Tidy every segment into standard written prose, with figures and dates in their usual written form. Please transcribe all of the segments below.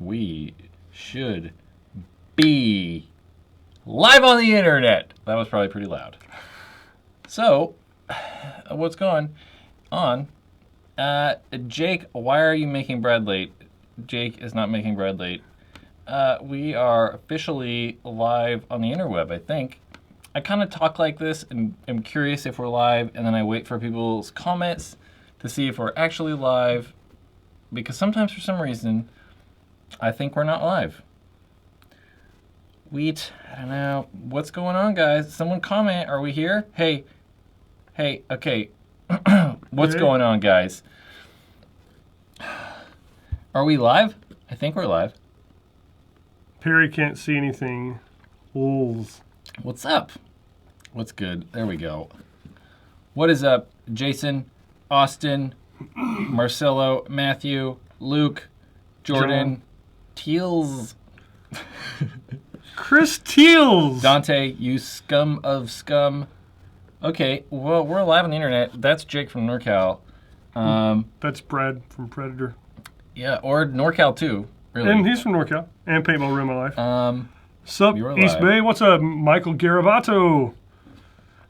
we should be live on the internet. That was probably pretty loud. So, what's going on? Jake, why are you making Brad late? Jake is not making Brad late. We are officially live on the interweb, I think. I kind of talk like this and am curious if we're live, and then I wait for people's comments to see if we're actually live, because sometimes for some reason, I think we're not live. I don't know. What's going on, guys? Someone comment. Are we here? Hey, okay. What's going on, guys? Are we live? I think we're live. Perry can't see anything. Wolves. What's up? What's good? There we go. What is up? Jason, Austin, Marcelo, Matthew, Luke, Jordan, Teals. Chris Teals. Dante, you scum of scum. Okay, well, we're live on the internet. That's Jake from NorCal. That's Brad from Predator. Yeah, or NorCal too, really. And he's from NorCal. And Paintball Ruin My Life. Sup, you're East live. Bay? What's up, Michael Garabato?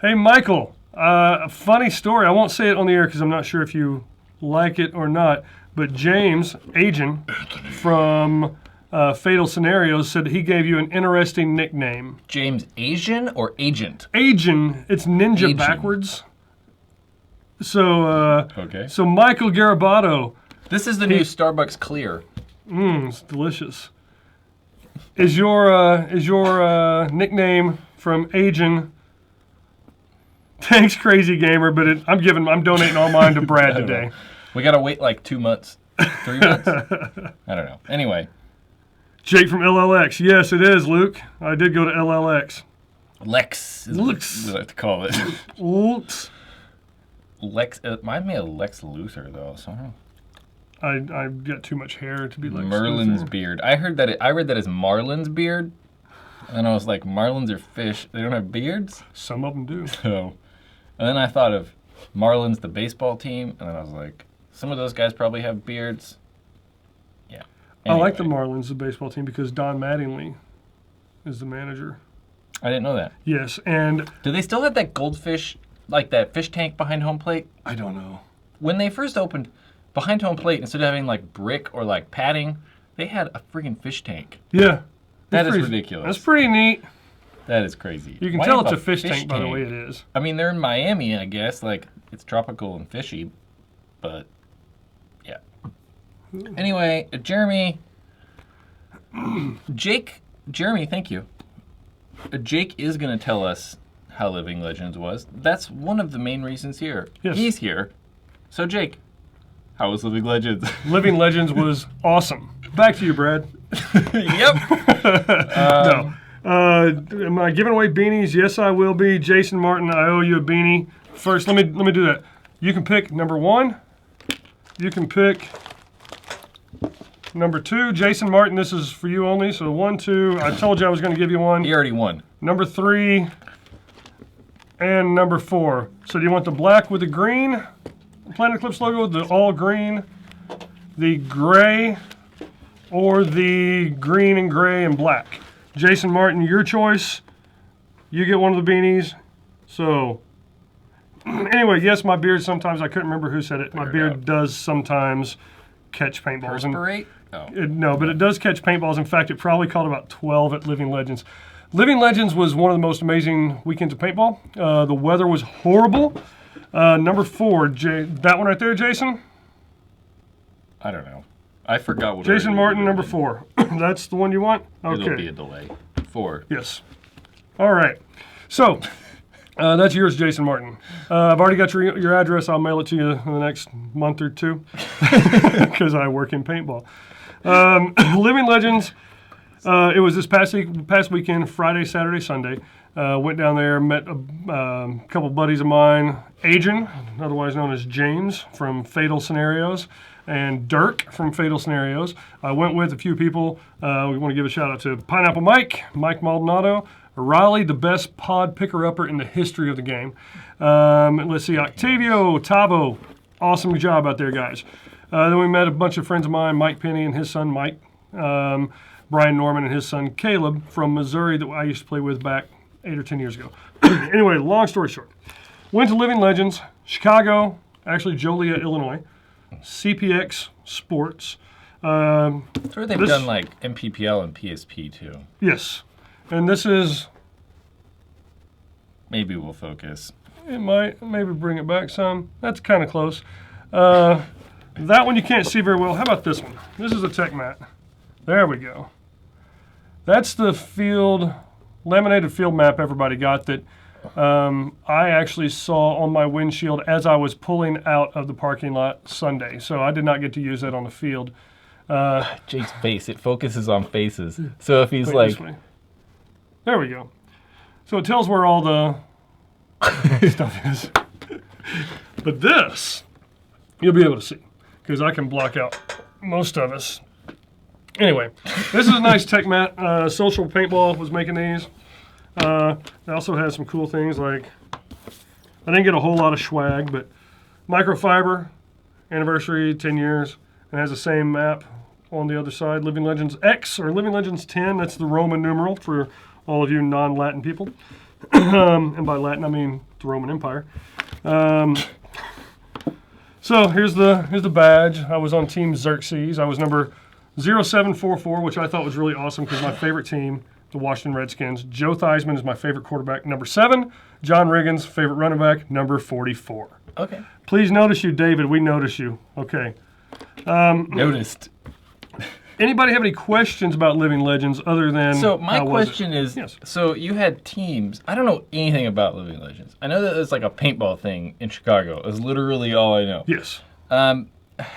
Hey, Michael. A funny story. I won't say it on the air because I'm not sure if you like it or not. But James Agent from Fatal Scenarios said he gave you an interesting nickname. James Asian or Agent? Agent. It's ninja Agent. backwards. So, Okay. So Michael Garabato. This is the new Starbucks Clear. It's delicious. Is your nickname from Agent? Thanks, Crazy Gamer, but I'm donating all mine to Brad today. We gotta wait like 2 months, 3 months. I don't know. Anyway, Jake from LLX. Yes, it is, Luke. I did go to LLX. Lex is what we like to call it. Lex. Lex. It reminds me of Lex Luthor though. So I've got too much hair to be like Merlin's beard. I read that as Marlin's beard, and I was like, Marlins are fish. They don't have beards. Some of them do. So, and then I thought of Marlins, the baseball team, and then I was like, some of those guys probably have beards. Yeah. Anyway. I like the Marlins, the baseball team, because Don Mattingly is the manager. I didn't know that. Yes, and Do they still have that goldfish, like that fish tank behind home plate? I don't know. When they first opened, behind home plate, instead of having like brick or like padding, they had a freaking fish tank. Yeah. That is ridiculous. That's pretty neat. That is crazy. You can Why tell have it's a fish tank by the way it is. I mean, they're in Miami, I guess. Like, it's tropical and fishy, but yeah. Anyway, Jeremy, thank you. Jake is going to tell us how Living Legends was. That's one of the main reasons here. Yes. He's here. So, Jake, how was Living Legends? Living Legends was awesome. Back to you, Brad. Yep. No. Am I giving away beanies? Yes, I will be. Jason Martin, I owe you a beanie. First, let me do that. You can pick number 1. You can pick number 2. Jason Martin, this is for you only. So 1, 2. I told you I was going to give you one. He already won. Number 3 and number 4. So do you want the black with the green Planet Eclipse logo, the all green, the gray, or the green and gray and black? Jason Martin, your choice. You get one of the beanies. So, anyway, yes, my beard sometimes, I couldn't remember who said it. My beard does sometimes catch paintballs. Perspirate? Oh. No, but it does catch paintballs. In fact, it probably caught about 12 at Living Legends. Living Legends was one of the most amazing weekends of paintball. The weather was horrible. Number 4, that one right there, Jason? I don't know. I forgot what Jason Martin, number 4. That's the one you want? Okay. It'll be a delay. 4. Yes. All right. So, that's yours, Jason Martin. I've already got your address. I'll mail it to you in the next month or 2 because I work in paintball. Living Legends, it was this past weekend, Friday, Saturday, Sunday. Went down there, met a couple buddies of mine, Adrian, otherwise known as James from Fatal Scenarios, and Dirk from Fatal Scenarios. I went with a few people. We want to give a shout out to Pineapple Mike Maldonado, Raleigh, the best pod picker-upper in the history of the game. Let's see, Octavio Tavo, awesome job out there, guys. Then we met a bunch of friends of mine, Mike Penny and his son Mike. Brian Norman and his son Caleb from Missouri that I used to play with back 8 or 10 years ago. Anyway, long story short. Went to Living Legends, Chicago, actually Joliet, Illinois, CPX Sports. Sure, they've done like MPPL and PSP too. Yes. And this is... Maybe we'll focus. It might. Maybe bring it back some. That's kind of close. That one you can't see very well. How about this one? This is a tech mat. There we go. That's the field, laminated field map everybody got that I actually saw on my windshield as I was pulling out of the parking lot Sunday. So I did not get to use that on the field. Jake's face, it focuses on faces. So if he's Wait, like... this way. There we go. So it tells where all the stuff is. But this, you'll be able to see, because I can block out most of us. Anyway, this is a nice tech mat. Social Paintball was making these. It also has some cool things like, I didn't get a whole lot of swag, but microfiber, anniversary, 10 years, and has the same map on the other side. Living Legends X, or Living Legends 10, that's the Roman numeral for all of you non-Latin people. And by Latin, I mean the Roman Empire. So here's the badge. I was on Team Xerxes. I was number 0744, which I thought was really awesome because my favorite team, the Washington Redskins. Joe Theismann is my favorite quarterback, number 7. John Riggins, favorite running back, number 44. Okay. Please notice you, David. We notice you. Okay. Noticed. Anybody have any questions about Living Legends other than So my question is, yes. So you had teams. I don't know anything about Living Legends. I know that it's like a paintball thing in Chicago. Is literally all I know. Yes.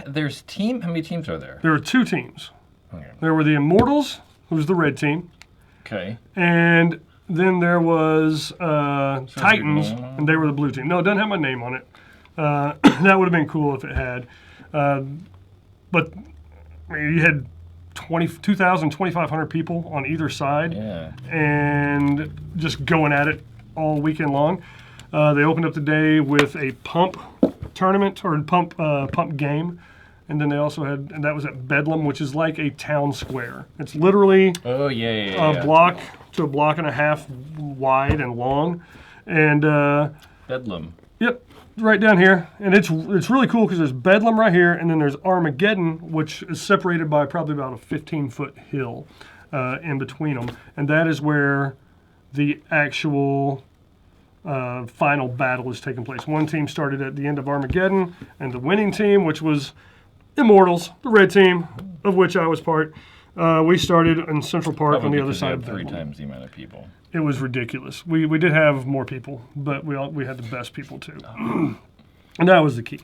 There's team. How many teams are there? There were 2 teams. Okay. There were the Immortals, who's the red team, Okay. and then there was Titans, like, and they were the blue team. No, it doesn't have my name on it. That would have been cool if it had. But I mean, you had 2,000, 2,500 people on either side, Yeah. and just going at it all weekend long. They opened up the day with a pump tournament or pump game, and then they also had, and that was at Bedlam, which is like a town square. It's literally Oh yeah. a block to a block and a half wide and long, and Bedlam. yep, right down here. And it's really cool because there's Bedlam right here, and then there's Armageddon, which is separated by probably about a 15-foot hill in between them, and that is where the actual final battle is taking place. One team started at the end of Armageddon, and the winning team, which was Immortals, the red team, of which I was part, we started in Central Park on Probably the other because you side had of 3 Bedlam. times the amount of people. It was ridiculous. We did have more people, but we had the best people too, and that was the key.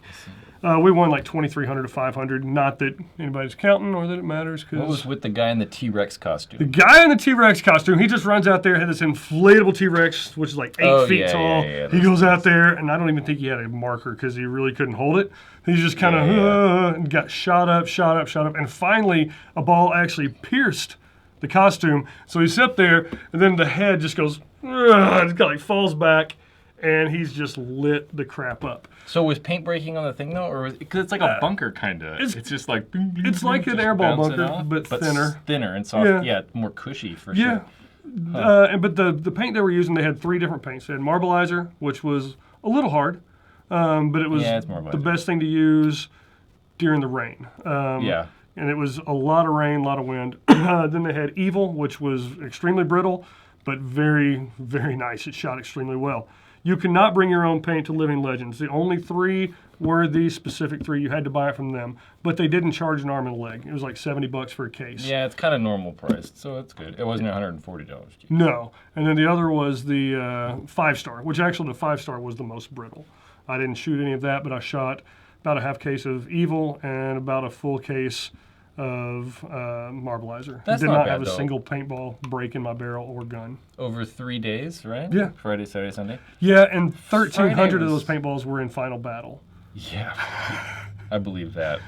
We won like 2,300 to 500. Not that anybody's counting or that it matters. What was with the guy in the T-Rex costume? The guy in the T-Rex costume, he just runs out there, had this inflatable T-Rex, which is like 8 feet tall. Yeah, he goes out there, and I don't even think he had a marker because he really couldn't hold it. He just kind of and got shot up, and finally a ball actually pierced the costume. So he's up there, and then the head just goes, it like falls back, and he's just lit the crap up. So was paint breaking on the thing though, or because it's like a bunker kind of? It's just like It's like an airball bunker, but thinner. Thinner and soft. Yeah, more cushy for sure. But the paint they were using, they had 3 different paints. They had Marbleizer, which was a little hard, but it was the best thing to use during the rain. And it was a lot of rain, a lot of wind. Then they had Evil, which was extremely brittle, but very, very nice. It shot extremely well. You cannot bring your own paint to Living Legends. The only 3 were these specific 3. You had to buy it from them, but they didn't charge an arm and a leg. It was like $70 for a case. Yeah, it's kind of normal priced, so it's good. It wasn't $140. No, and then the other was the 5-star, which actually the 5-star was the most brittle. I didn't shoot any of that, but I shot about a half case of Evil and about a full case of Marbleizer. That's did not not bad, have a though. single paintball break in my barrel or gun. Over 3 days, right? Yeah. Friday, Saturday, Sunday. Yeah, and 1,300 Friday of was- those paintballs were in final battle. Yeah, I believe that.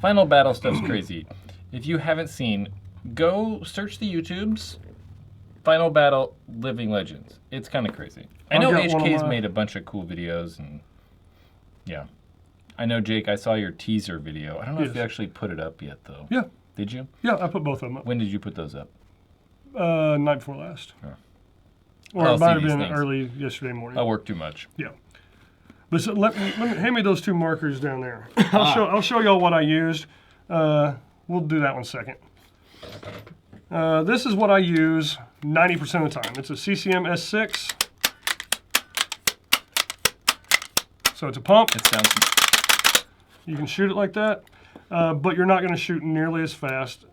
Final battle stuff's crazy. If you haven't seen, go search the YouTubes. Final Battle Living Legends. It's kind of crazy. I know I'll get one of HK's my- made a bunch of cool videos, and yeah. I know, Jake, I saw your teaser video. I don't know if Yes. you actually put it up yet, though. Yeah, Did you? Yeah, I put both of them up. When did you put those up? Night before last. Oh. Or I'll it might see have these been things. early yesterday morning. I work too much. Yeah. But so hand me those two markers down there. I'll show y'all what I used. We'll do that one second. This is what I use 90% of the time. It's a CCM S6. So it's a pump. It sounds. You can shoot it like that, but you're not going to shoot nearly as fast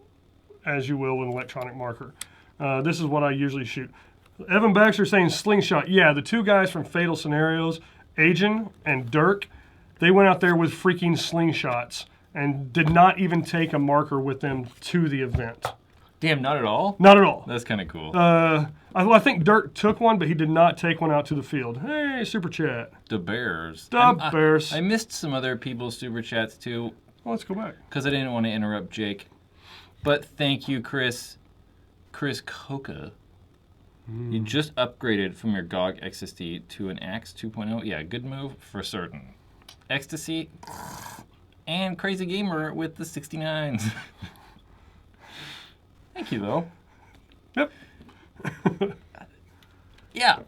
as you will with an electronic marker. This is what I usually shoot. Evan Baxter saying slingshot. Yeah, the two guys from Fatal Scenarios, Ajin and Dirk, they went out there with freaking slingshots and did not even take a marker with them to the event. Damn, not at all? Not at all. That's kind of cool. I think Dirk took one, but he did not take one out to the field. Hey, super chat. The Bears. The Bears. I missed some other people's super chats too. Well, let's go back. Because I didn't want to interrupt Jake. But thank you, Chris. Chris Coca. You just upgraded from your GOG XSD to an Axe 2.0. Yeah, good move for certain. Ecstasy and Crazy Gamer with the 69s. Thank you, though. Yep. Yeah.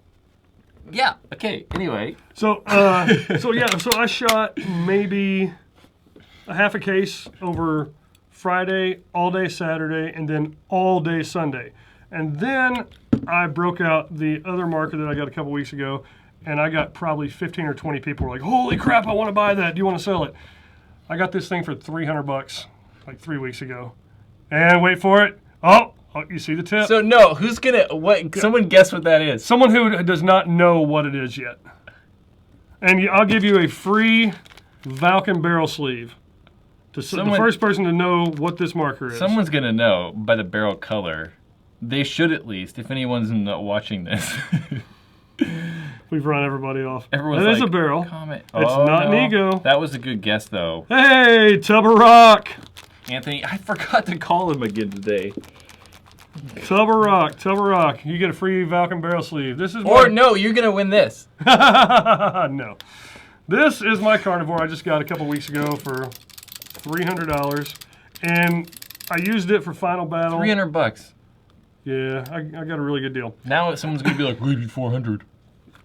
Yeah. Okay. Anyway. So I shot maybe a half a case over Friday, all day Saturday, and then all day Sunday. And then I broke out the other marker that I got a couple weeks ago, and I got probably 15 or 20 people who were like, holy crap, I want to buy that. Do you want to sell it? I got this thing for $300 like 3 weeks ago. And wait for it. Oh, you see the tip? So, no, who's going to, what? Someone guess what that is. Someone who does not know what it is yet. And I'll give you a free Valken barrel sleeve. The first person to know what this marker is. Someone's going to know by the barrel color. They should at least, if anyone's not watching this. We've run everybody off. Everyone's that is like, a barrel. Comment. It's not an ego. That was a good guess, though. Hey, Tub of Rock. Anthony, I forgot to call him again today. Tub of Rock. You get a free Valken barrel sleeve. This is no, you're going to win this. No. This is my carnivore I just got a couple weeks ago for $300. And I used it for Final Battle. $300. Yeah, I got a really good deal. Now someone's going to be like, maybe $400.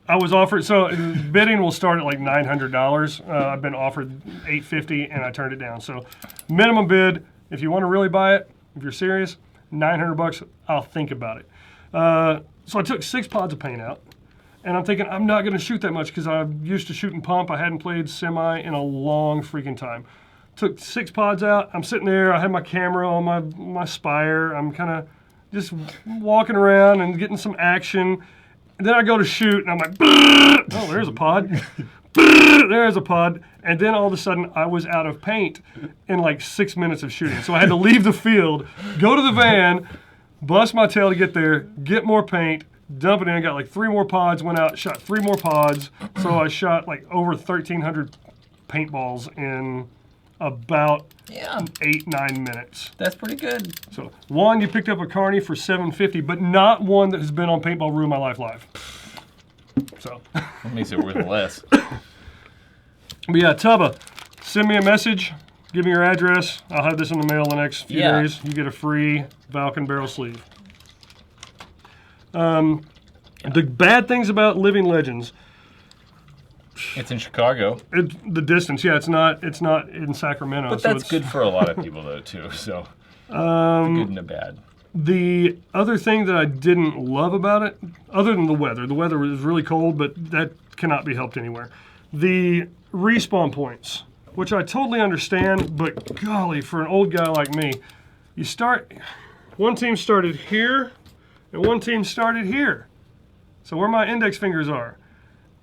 I was offered, so bidding will start at like $900. I've been offered $850 and I turned it down. So minimum bid, if you want to really buy it, if you're serious, $900, I'll think about it. So I took 6 pods of paint out, and I'm thinking I'm not going to shoot that much because I'm used to shooting pump. I hadn't played semi in a long freaking time. Took 6 pods out. I'm sitting there. I had my camera on my Spire. I'm kind of just walking around and getting some action. And then I go to shoot, and I'm like, oh, there's a pod. There's a pod. And then all of a sudden, I was out of paint in like 6 minutes of shooting. So I had to leave the field, go to the van, bust my tail to get there, get more paint, dump it in. I got like 3 more pods, went out, shot 3 more pods. So I shot like over 1,300 paintballs in about 8-9 minutes. That's pretty good. So one, you picked up a carny for $750, but not one that has been on Paintball Ruin My Life Live. So That makes it worth less. But yeah, Tubba, send me a message. Give me your address. I'll have this in the mail the next few days. You get a free Valken barrel sleeve. The bad things about Living Legends. It's in Chicago. The distance, yeah, it's not in Sacramento. But that's good for a lot of people, though, too. So, the good and the bad. The other thing that I didn't love about it, other than the weather was really cold, but that cannot be helped anywhere. The respawn points, which I totally understand, but golly, for an old guy like me, one team started here, and one team started here. So where my index fingers are.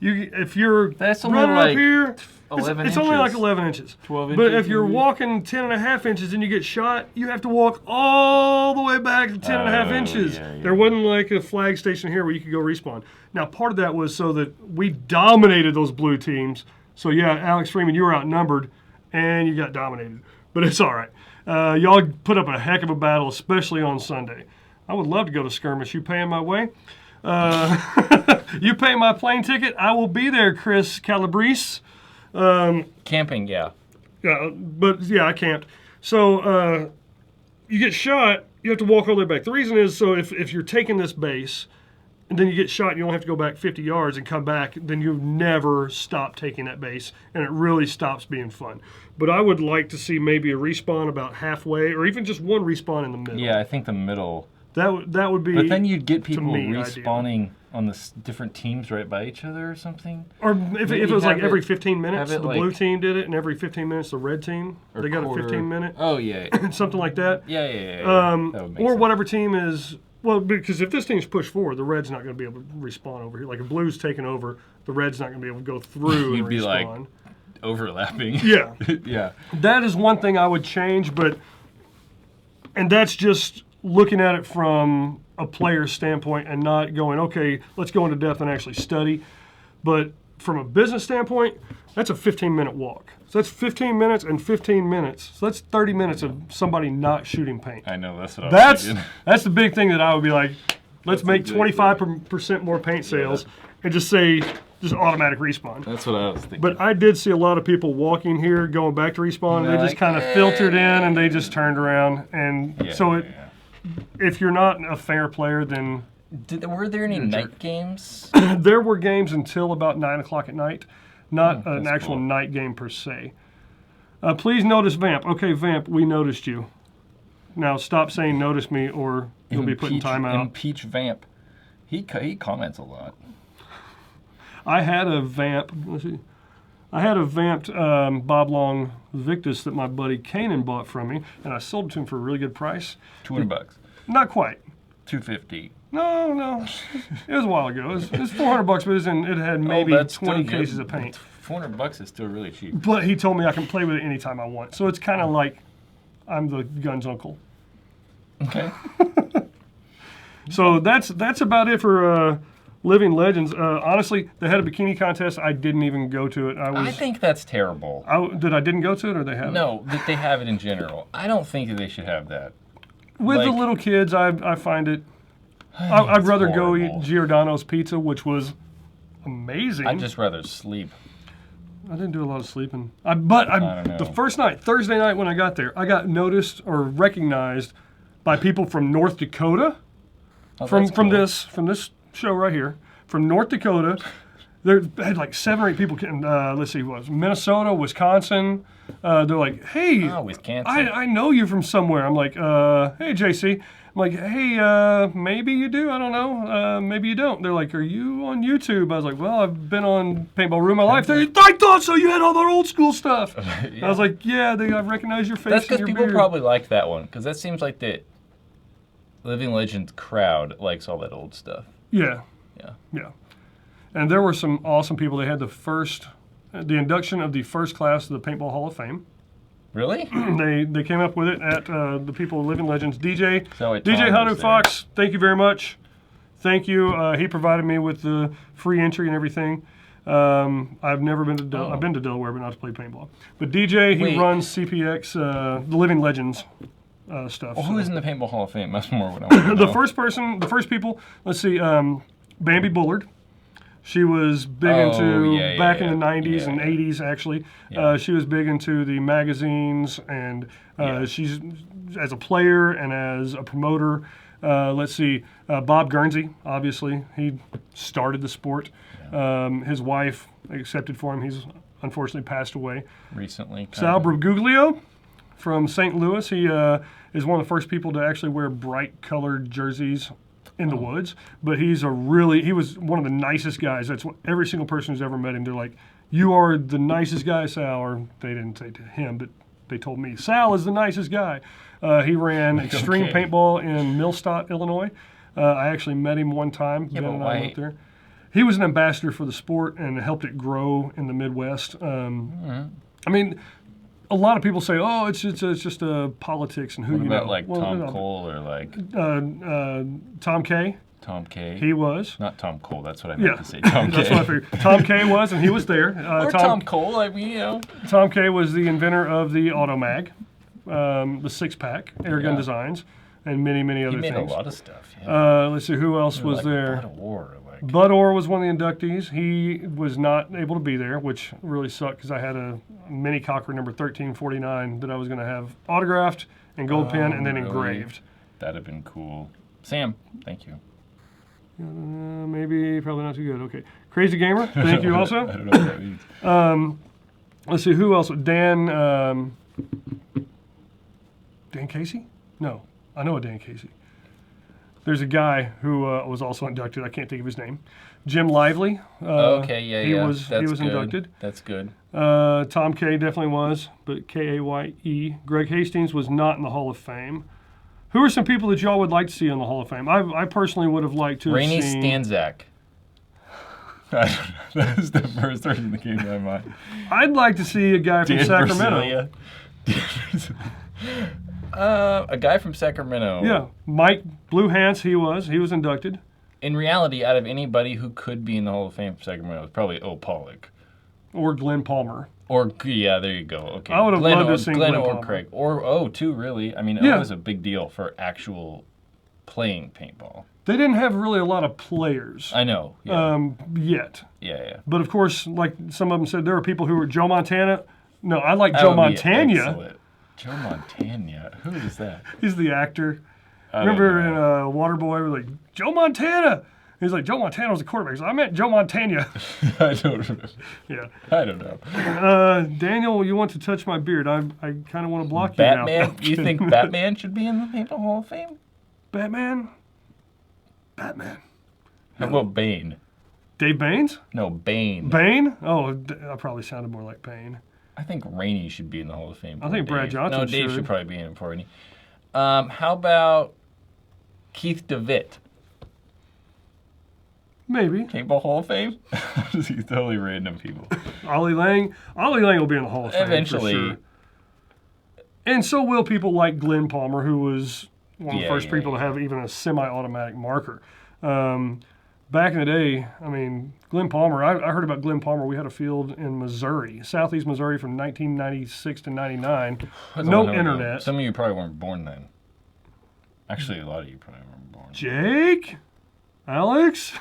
If you're That's only running like up here, 11 it's only inches. like 11 inches. 12 But inches, if you're maybe? walking 10.5 inches and you get shot, you have to walk all the way back to 10.5 inches. yeah. There wasn't like a flag station here where you could go respawn. Now, part of that was so that we dominated those blue teams. So yeah, Alex Freeman, you were outnumbered and you got dominated. But it's all right. Y'all put up a heck of a battle, especially on Sunday. I would love to go to skirmish. You paying my way? You pay my plane ticket, I will be there, Chris Calabrese. Camping, yeah. Yeah, but yeah, I camped. So you get shot, you have to walk all the way back. The reason is so if you're taking this base and then you get shot and you only have to go back 50 yards and come back, then you never stop taking that base, and it really stops being fun. But I would like to see maybe a respawn about halfway, or even just one respawn in the middle. Yeah, I think the middle. That would be. But then you'd get people me, respawning on the different teams right by each other or something. Or if it was like every 15 minutes, the like, blue team did it, and every 15 minutes the red team. They got a 15-minute. Oh, yeah. Something like that. Yeah. That would make or sense. whatever team is. Well, because if this team's pushed forward, the red's not going to be able to respawn over here. Like if blue's taken over, the red's not going to be able to go through You'd and be respawn. like overlapping. Yeah. Yeah. That is one thing I would change, and that's just looking at it from a player's standpoint and not going, okay, let's go into depth and actually study. But from a business standpoint, that's a 15-minute walk. So that's 15 minutes and 15 minutes. So that's 30 minutes of somebody not shooting paint. I know, that's what I was thinking. That's the big thing that I would be like, let's make 25% more paint sales and just say, just automatic respawn. That's what I was thinking. But I did see a lot of people walking here, going back to respawn, and they just kind of filtered in and they just turned around. And if you're not a fair player, then... Were there any night games? There were games until about 9 o'clock at night. Not an actual night game per se. Please notice Vamp. Okay, Vamp, we noticed you. Now stop saying notice me or you'll be put in timeout. Impeach Vamp. He comments a lot. I had a Vamp. Let's see. I had a vamped Bob Long Victus that my buddy Kanan bought from me, and I sold it to him for a really good price. $200. Not quite. $250. No. It was a while ago. It was $400, but it had maybe 20 cases of paint. $400 is still really cheap. But he told me I can play with it anytime I want. So it's kind of like I'm the gun's uncle. Okay. So that's about it for Living Legends. Honestly, they had a bikini contest. I didn't even go to it. I think that's terrible. I didn't go to it, or they have it? No, that they have it in general. I don't think that they should have that. With the little kids, I find it... I'd rather go eat Giordano's pizza, which was amazing. I'd just rather sleep. I didn't do a lot of sleeping. I don't know. The first night, Thursday night when I got there, I got noticed or recognized by people from North Dakota. From this show right here, from North Dakota. There had like 7 or 8 people. Let's see, what was Minnesota, Wisconsin. They're like, hey, Wisconsin. I know you from somewhere. I'm like, hey, JC. I'm like, hey, maybe you do. I don't know. Maybe you don't. They're like, are you on YouTube? I was like, well, I've been on Paintball Ruin My Life. I thought so. You had all that old school stuff. Yeah. I was like, yeah, I recognize your face. That's because people beard. probably like that one, because that seems like the Living Legends crowd likes all that old stuff. Yeah. Yeah. And there were some awesome people. They had the induction of the first class of the Paintball Hall of Fame. Really? They came up with it at the people of Living Legends. DJ Tom Hanu Fox, thank you very much. Thank you. He provided me with the free entry and everything. I've never been to I've been to Delaware, but not to play paintball. But DJ, he runs CPX, the Living Legends stuff. Well, who is in the Paintball Hall of Fame? That's more what I want to know. The first people, let's see, Bambi Bullard. She was big into, back in the 90s and 80s, actually. Yeah. She was big into the magazines, and she's, as a player and as a promoter, let's see, Bob Guernsey, obviously. He started the sport. Yeah. His wife accepted for him. He's unfortunately passed away. Recently. Sal Berguglio from St. Louis. He is one of the first people to actually wear bright colored jerseys in the woods, but he was one of the nicest guys. That's what every single person who's ever met him, they're like, you are the nicest guy, Sal, or they didn't say to him, but they told me, Sal is the nicest guy. He ran Extreme Paintball in Millstadt, Illinois. I actually met him one time. Yeah, but why? I went there. He was an ambassador for the sport and helped it grow in the Midwest. I mean, a lot of people say, "Oh, it's just politics and who what you about know." Like Tom Cole or like Tom K. Tom K. He was not Tom Cole. That's what I meant to say. Tom K. That's what I figured. Tom K. was, and he was there. Or Tom Cole. I mean, you know. Tom K. was the inventor of the Automag, the 6-pack, Airgun Designs, and many other things. He made a lot of stuff. Yeah. Let's see who else was there. Bud Orr was one of the inductees. He was not able to be there, which really sucked because I had a mini Cochran number 1349 that I was going to have autographed and gold pen, and then really? engraved. That'd have been cool. Sam, thank you. Maybe, probably not too good. Okay. Crazy Gamer, thank you also. I don't know what that means. Let's see, who else? Dan Casey? No, I know a Dan Casey. There's a guy who was also inducted. I can't think of his name. Jim Lively. Okay, yeah, he yeah. Was, That's he was good. inducted. That's good. Tom K definitely was, but Kaye. Greg Hastings was not in the Hall of Fame. Who are some people that y'all would like to see in the Hall of Fame? I personally would have liked to Rainey have seen... Stanzak. I don't know. That was the first person that came to my mind. I'd like to see a guy from Dan Sacramento. A guy from Sacramento. Yeah, Mike Blue Hans, he was inducted. In reality, out of anybody who could be in the Hall of Fame for Sacramento, it's probably Pollock. Or Glenn Palmer. Or, yeah, there you go. Okay. I would have loved to see Glenn Glenn or Palmer. Craig. Or O2, really. I mean, Yeah. O was a big deal for actual playing paintball. They didn't have really a lot of players I know. Yeah. yet. Yeah. But of course, like some of them said, there were people who were Joe Montana. No, I like That Joe would be Montana. excellent. Joe Montana. Who is that? He's the actor. I don't Remember know. in Waterboy, we're like, Joe Montana. He's like, Joe Montana was the quarterback. So I meant Joe Montana. I don't know. Yeah. I don't know. Daniel, you want to touch my beard. I kind of want to block you now. Batman? You think Batman should be in the Paintball Hall of Fame? Batman? How about Bane? Dave Baines? No, Bane. Bane? Oh, I probably sounded more like Bane. I think Rainey should be in the Hall of Fame. I think Brad Dave. Johnson No, Dave should. should probably be in it before Rainey. How about Keith DeWitt? Maybe. Paintball Hall of Fame? He's totally random people. Ollie Lang will be in the Hall of Fame Eventually. for sure. And so will people like Glenn Palmer, who was one of the first people to have even a semi-automatic marker. Back in the day, I mean, Glenn Palmer, I heard about Glenn Palmer. We had a field in Missouri, southeast Missouri from 1996 to 99. No internet. Some of you probably weren't born then. Actually, a lot of you probably weren't born. Jake? Alex?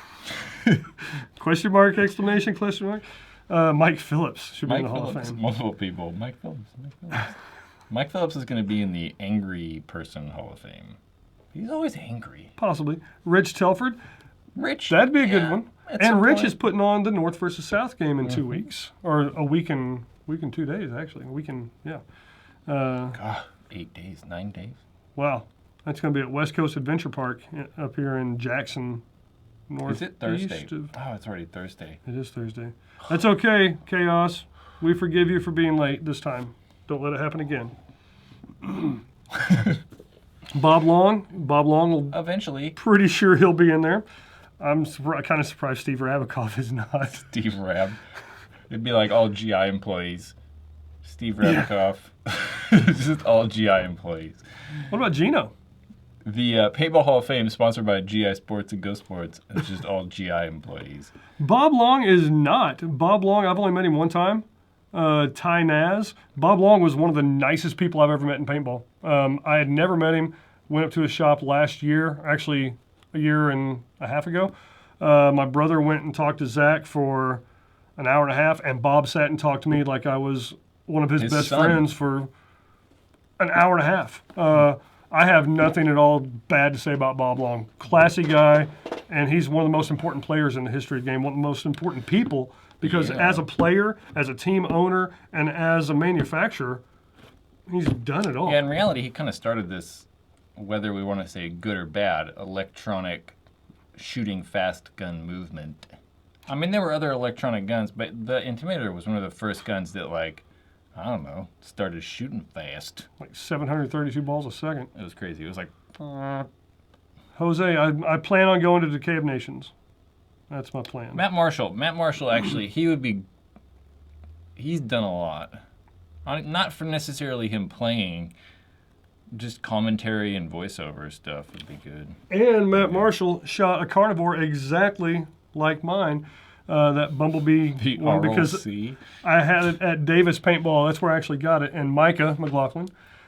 Question mark, exclamation, question mark. Mike Phillips should be in the Hall of Fame. Multiple people. Mike Phillips. Mike Phillips is going to be in the Angry Person Hall of Fame. He's always angry. Possibly. Rich Telford. Rich. That'd be a good one. And Rich point. is putting on the North versus South game in 2 weeks. Or a week and 2 days, actually. A week and, yeah. God, 8 days, 9 days. Wow. That's going to be at West Coast Adventure Park up here in Jackson, northeast. Is it Thursday? Oh, it's already Thursday. It is Thursday. That's okay, Chaos. We forgive you for being late this time. Don't let it happen again. Bob Long will Eventually. pretty sure he'll be in there. I'm kind of surprised Steve Rabikoff is not. Steve Rab. It'd be like all GI employees. Steve Rabikoff. Just all GI employees. What about Gino? The Paintball Hall of Fame is sponsored by GI Sports and Go Sports. It's just all GI employees. Bob Long is not. Bob Long, I've only met him one time. Ty Naz. Bob Long was one of the nicest people I've ever met in paintball. I had never met him. Went up to his shop last year, actually a year and a half ago. My brother went and talked to Zach for an hour and a half, and Bob sat and talked to me like I was one of his best son. friends for an hour and a half. I have nothing at all bad to say about Bob Long. Classy guy, and he's one of the most important players in the history of the game, one of the most important people, because as a player, as a team owner, and as a manufacturer, he's done it all. Yeah, in reality, he kind of started this, whether we want to say good or bad, electronic shooting fast gun movement. I mean, there were other electronic guns, but the Intimidator was one of the first guns that, like, I don't know, started shooting fast. Like 732 balls a second. It was crazy. It was like, Jose, I plan on going to Decay of Nations. That's my plan. Matt Marshall, actually, he's done a lot. Not for necessarily him playing, just commentary and voiceover stuff would be good. And Matt Marshall shot a carnivore exactly like mine, that Bumblebee The one, because RLC. I had it at Davis Paintball. That's where I actually got it. And Micah McLaughlin,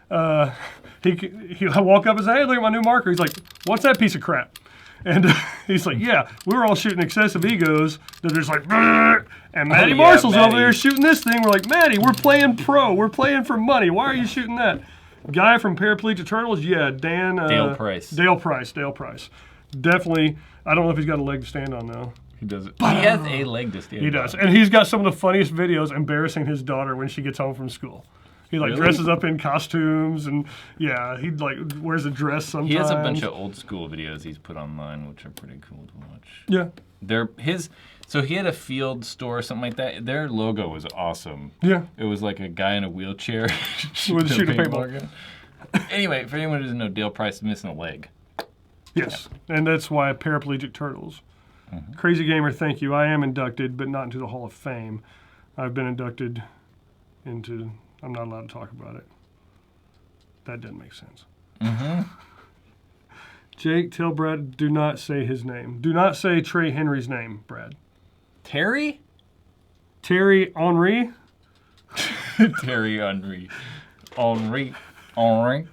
he walk up and say, "Hey, look at my new marker." He's like, "What's that piece of crap?" And he's like, "Yeah, we were all shooting excessive egos. They're just like, "Brr." And Matty Marshall's Matty. over there shooting this thing. We're like, Matty, we're playing pro. We're playing for money. Why are you shooting that?" Guy from Paraplegic Turtles, yeah, Dan. Dale Price. Dale Price. Definitely. I don't know if he's got a leg to stand on though. He does it. He has a leg to stand on. He does, and he's got some of the funniest videos embarrassing his daughter when she gets home from school. He like dresses up in costumes, and yeah, he like wears a dress sometimes. He has a bunch of old school videos he's put online, which are pretty cool to watch. Yeah. So he had a field store or something like that. Their logo was awesome. Yeah. It was like a guy in a wheelchair With a shooting paintball gun. Anyway, for anyone who doesn't know, Dale Price is missing a leg. Yes, and that's why Paraplegic Turtles. Crazy Gamer, thank you. I am inducted, but not into the Hall of Fame. I've been inducted into... I'm not allowed to talk about it. That doesn't make sense. Jake, tell Brad, do not say his name. Do not say Trey Henry's name, Brad. Terry? Terry Henry? Terry Henry. Henry. I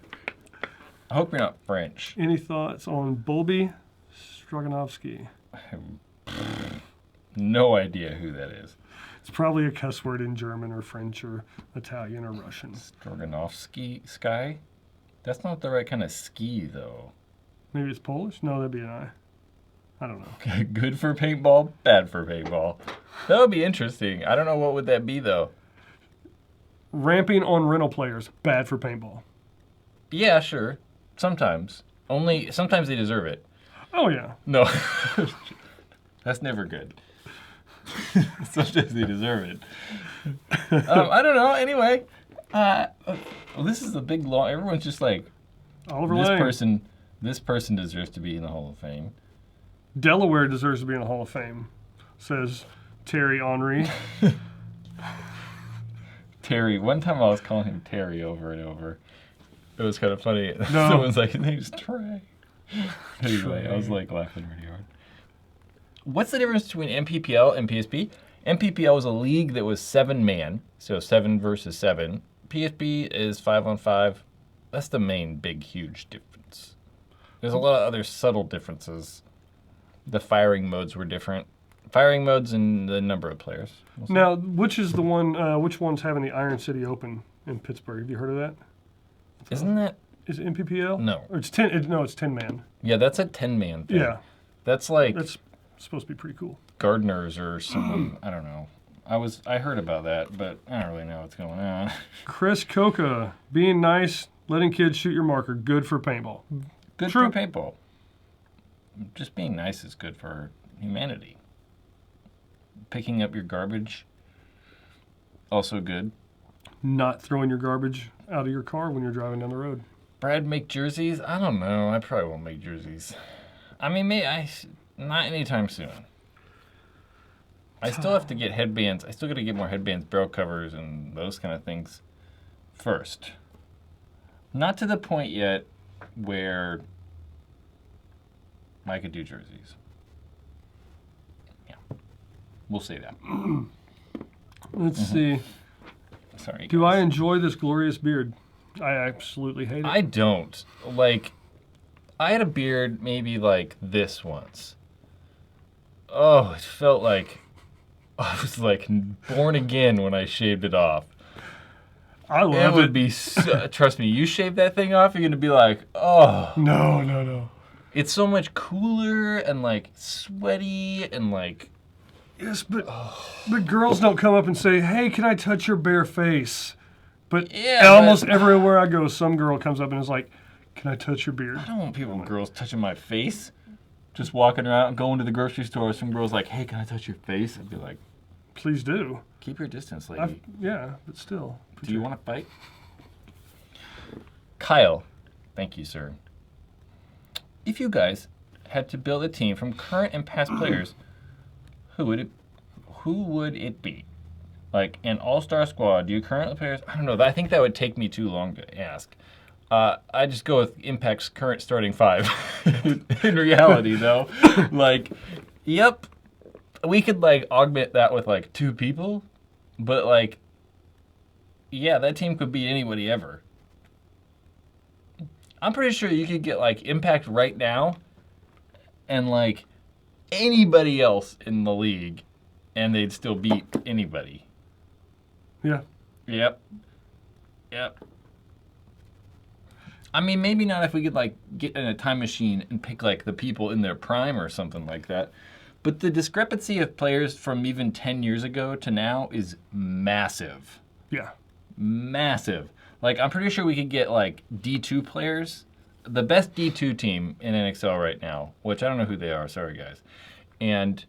hope you're not French. Any thoughts on Bolby Stroganovsky? No idea who that is. It's probably a cuss word in German or French or Italian or Russian. Stroganovsky Sky? That's not the right kind of ski, though. Maybe it's Polish? No, that'd be an I. I don't know. Good for paintball, bad for paintball. That would be interesting. I don't know what would that be, though. Ramping on rental players, bad for paintball. Yeah, sure. Sometimes. Sometimes they deserve it. Oh, yeah. No. That's never good. Sometimes they deserve it. I don't know. Anyway, this is a big long. Everyone's just like, Oliver this Lang. This person deserves to be in the Hall of Fame. Delaware deserves to be in the Hall of Fame, says Terry Henry. Terry. One time I was calling him Terry over and over. It was kind of funny. No. Someone's like, his name's Trey. Anyway, I was like laughing really hard. What's the difference between MPPL and PSP? MPPL was a league that was 7-man, so 7 versus 7. PSP is 5-on-5. That's the main big, huge difference. There's a lot of other subtle differences. The firing modes were different. Firing modes and the number of players. Now, which is the one? Which one's having the Iron City Open in Pittsburgh? Have you heard of that? Isn't that? Is it MPPL? No. Or it's 10. No, it's 10-man. Yeah, that's a 10-man thing. Yeah. That's like That's supposed to be pretty cool. gardeners or someone. I don't know. I heard about that, but I don't really know what's going on. Chris Coca, being nice, letting kids shoot your marker, good for paintball. Good True. for paintball. Just being nice is good for humanity. Picking up your garbage, also good. Not throwing your garbage out of your car when you're driving down the road. Brad, make jerseys? I don't know. I probably won't make jerseys. I mean, not anytime soon. I still have to get headbands. I still got to get more headbands, barrel covers, and those kind of things first. Not to the point yet where I could do jerseys. Yeah. We'll say that. Let's see. Sorry. Do I enjoy this glorious beard? I absolutely hate it. I don't. Like, I had a beard maybe like this once. Oh, it felt like I was like born again when I shaved it off. I love it. It would be, trust me, you shave that thing off, you're going to be like, oh. No. It's so much cooler and like sweaty and like. Yes, but girls don't come up and say, hey, can I touch your bare face? But almost everywhere I go, some girl comes up and is like, can I touch your beard? I don't want girls touching my face. Just walking around, going to the grocery store, some girl's like, hey, can I touch your face? I'd be like, please do. keep your distance, lady. Yeah, but still. Do you want to fight? Kyle, thank you, sir. If you guys had to build a team from current and past players, who would it be? Like an all-star squad? Do you currently players? I don't know. I think that would take me too long to ask. I just go with Impact's current starting 5. In reality, though, like, yep, we could like augment that with like 2 people, but like, yeah, that team could beat anybody ever. I'm pretty sure you could get like Impact right now, and like anybody else in the league, and they'd still beat anybody. Yeah. Yep. I mean, maybe not if we could like get in a time machine and pick like the people in their prime or something like that. But the discrepancy of players from even 10 years ago to now is massive. Yeah. Massive. Like, I'm pretty sure we could get like D2 players. The best D2 team in NXL right now, which I don't know who they are, sorry guys. And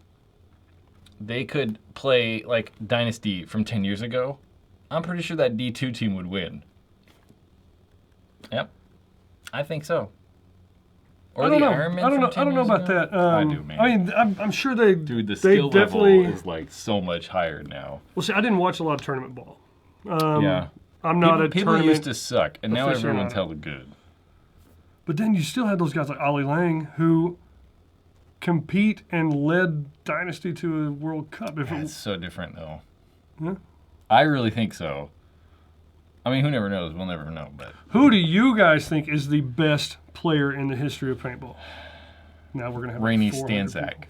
they could play like Dynasty from 10 years ago. I'm pretty sure that D2 team would win. Yep. I think so. Or I don't the know. Iron Man I don't from know. 10 I don't know years about ago? that. I do, man. I mean, I'm sure they. Dude, the they skill definitely, level is like so much higher now. Well, see, I didn't watch a lot of tournament ball. Yeah. I'm not People a tournament. used to suck, and now everyone's aficionado. hella good. But then you still had those guys like Ollie Lang who compete and led Dynasty to a World Cup. If It's so different, though. Yeah. I really think so. I mean, who never knows? We'll never know. But Who do you guys think is the best player in the history of paintball? Now we're gonna have Rainey like 400 Stanzak. people.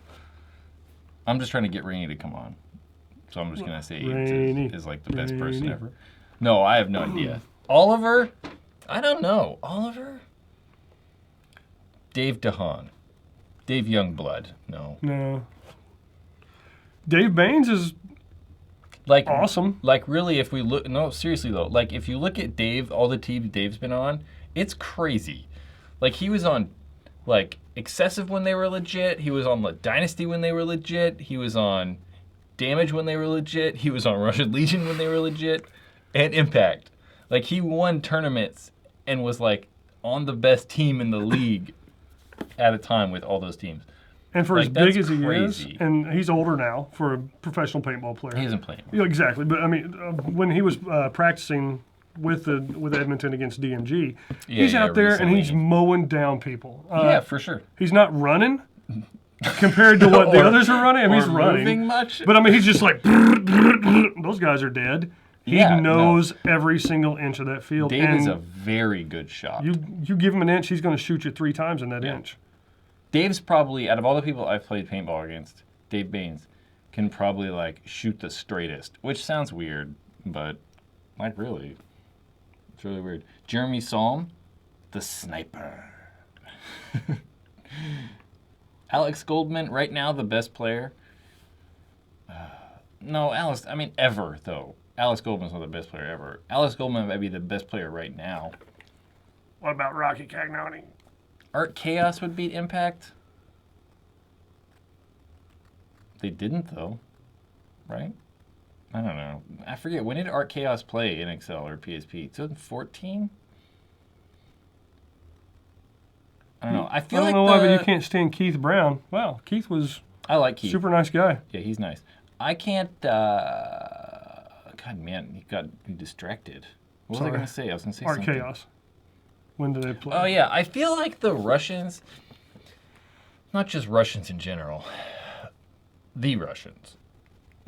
I'm just trying to get Rainey to come on. So I'm just going to say Rainey, is like the best person Rainey. ever. No, I have no idea. Oliver? I don't know. Oliver? Dave DeHaan. Dave Youngblood. No. No. Dave Baines is Like awesome. Like really, if we look, no, seriously though, like if you look at Dave, all the teams Dave's been on, it's crazy. Like he was on, like Excessive when they were legit. He was on the Dynasty when they were legit. He was on Damage when they were legit. He was on Russian Legion when they were legit, and Impact. Like he won tournaments and was like on the best team in the league at a time with all those teams. And for Like, as big that's as he is, crazy. and he's older now for a professional paintball player. He isn't playing. Yeah, exactly. But I mean, when he was practicing with Edmonton against DMG, he's out there and he's recently. mowing down people. Yeah, for sure. He's not running compared to what the others are running. I mean, he's Or running. moving much. But I mean, he's just like, those guys are dead. He Yeah, knows every single inch of that field. Dave and is a very good shot. you give him an inch, he's going to shoot you 3 times in that inch. Dave's probably, out of all the people I've played paintball against, Dave Baines can probably like shoot the straightest, which sounds weird, but like really, it's really weird. Jeremy Salm, the sniper. Alex Goldman, right now the best player. No, Alex, I mean ever though. Alex Goldman's not the best player ever. Alex Goldman might be the best player right now. What about Rocky Cagnoni? Art Chaos would beat Impact. They didn't though, right? I don't know. I forget, when did Art Chaos play in Excel or PSP? 2014? I don't know. I feel I like don't know why, but you can't stand Keith Brown. Wow, Keith was I like Keith. super nice guy. Yeah, he's nice. I can't. God, man, he got distracted. What was I Sorry. going to say? I was going to say Art something. Chaos. When did they play? Oh yeah, I feel like the Russians, not just Russians in general, the Russians,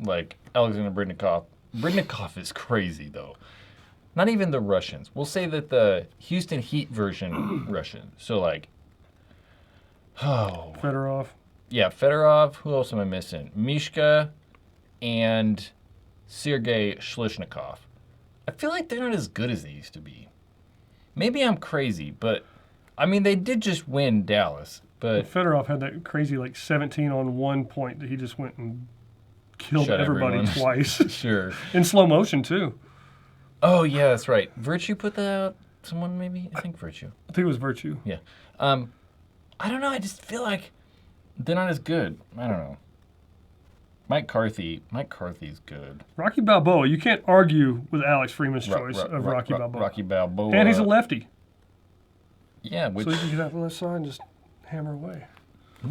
like Alexander Brydnikov. Brydnikov is crazy though. Not even the Russians. We'll say that the Houston Heat version Russian. So like, oh Fedorov. yeah, Fedorov. Who else am I missing? Mishka and Sergei Shlishnikov. I feel like they're not as good as they used to be. Maybe I'm crazy, but I mean, they did just win Dallas. But Fedorov had that crazy like 17 on 1 point that he just went and killed Shut everybody everyone. twice sure. in slow motion too. Oh yeah, that's right. Virtue put that out. Someone maybe. I think Virtue. I think it was Virtue. Yeah. I don't know. I just feel like they're not as good. I don't know. Mike Carthy's good. Rocky Balboa. You can't argue with Alex Freeman's choice of Rocky Balboa. Rocky Balboa. And he's a lefty, Yeah, which. so he can get out the left side and just hammer away.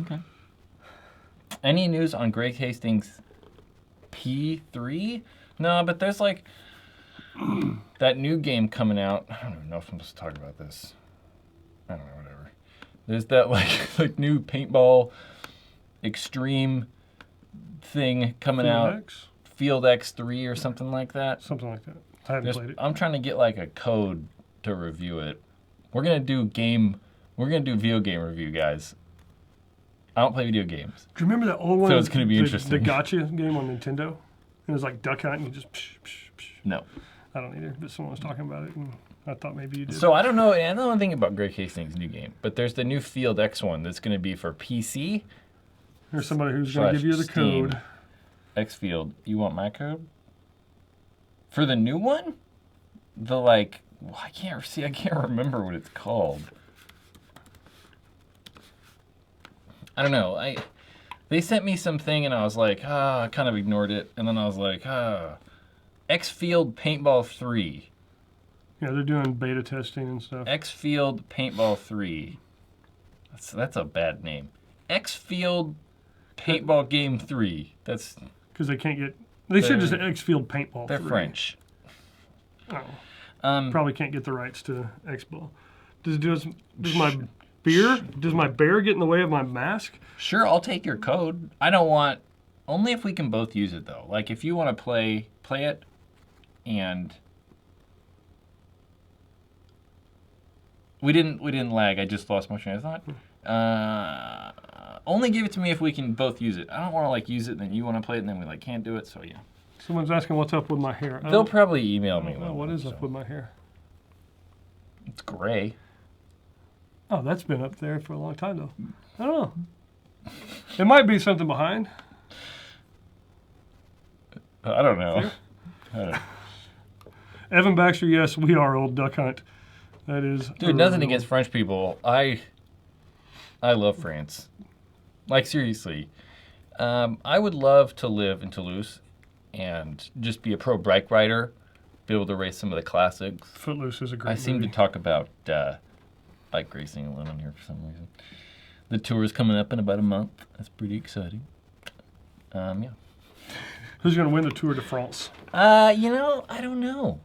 Okay. Any news on Greg Hastings' P3? No, but there's like that new game coming out. I don't even know if I'm supposed to talk about this. I don't know, whatever. There's that like new paintball extreme thing coming out. X? Field X3 or something like that. Something like that. I haven't played it. I'm trying to get like a code to review it. We're gonna do video game review, guys. I don't play video games. Do you remember that old one? So it's gonna be the interesting. gotcha game on Nintendo? It was like duck hunt and you just psh, psh, psh. No. I don't either, but someone was talking about it. And I thought maybe you did. So I don't know. I don't know anything about Greg Hastings' new game, but there's the new Field X one that's going to be for PC. There's somebody who's going to give you the Steam. code. Xfield. You want my code? For the new one? The like, well, I can't remember what it's called. I don't know. They sent me something and I was like, I kind of ignored it. And then I was like, Xfield Paintball 3. Yeah, they're doing beta testing and stuff. Xfield Paintball 3. That's a bad name. Xfield Paintball Game 3. That's because they can't get. They should just Xfield Paintball. They're 3. French. Oh. Probably can't get the rights to Xball. Does my bear get in the way of my mask? Sure, I'll take your code. I don't want. Only if we can both use it though. Like if you want to play it, and we didn't lag. I just lost my train of thought. Only give it to me if we can both use it. I don't want to like use it, and then you want to play it, and then we like can't do it. So yeah. Someone's asking what's up with my hair. They'll probably email me. What is up with my hair? It's gray. Oh, that's been up there for a long time though. I don't know. It might be something behind. I don't know. Evan Baxter, yes, we are old duck hunt. That is. Dude, nothing against French people. I love France. Like seriously, I would love to live in Toulouse and just be a pro bike rider, be able to race some of the classics. Footloose is a great I seem movie. to talk about bike racing a lot on here for some reason. The tour is coming up in about a month. That's pretty exciting. Yeah. Who's going to win the Tour de France? I don't know.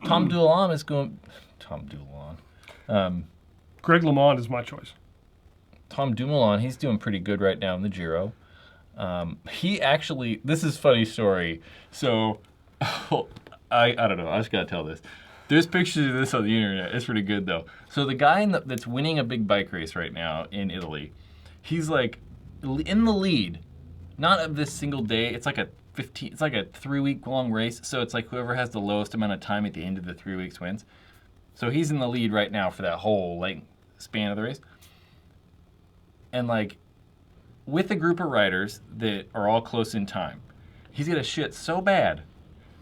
Tom Doolan is going. Tom Doolan. Greg LeMond is my choice. Tom Dumoulin, he's doing pretty good right now in the Giro. He actually, this is a funny story. So, I don't know. I just gotta tell this. There's pictures of this on the internet. It's pretty good though. So the guy that's winning a big bike race right now in Italy, he's like in the lead. Not of this single day. It's like a 3-week long race. So it's like whoever has the lowest amount of time at the end of the 3 weeks wins. So he's in the lead right now for that whole like span of the race. And like with a group of riders that are all close in time, he's gonna shit so bad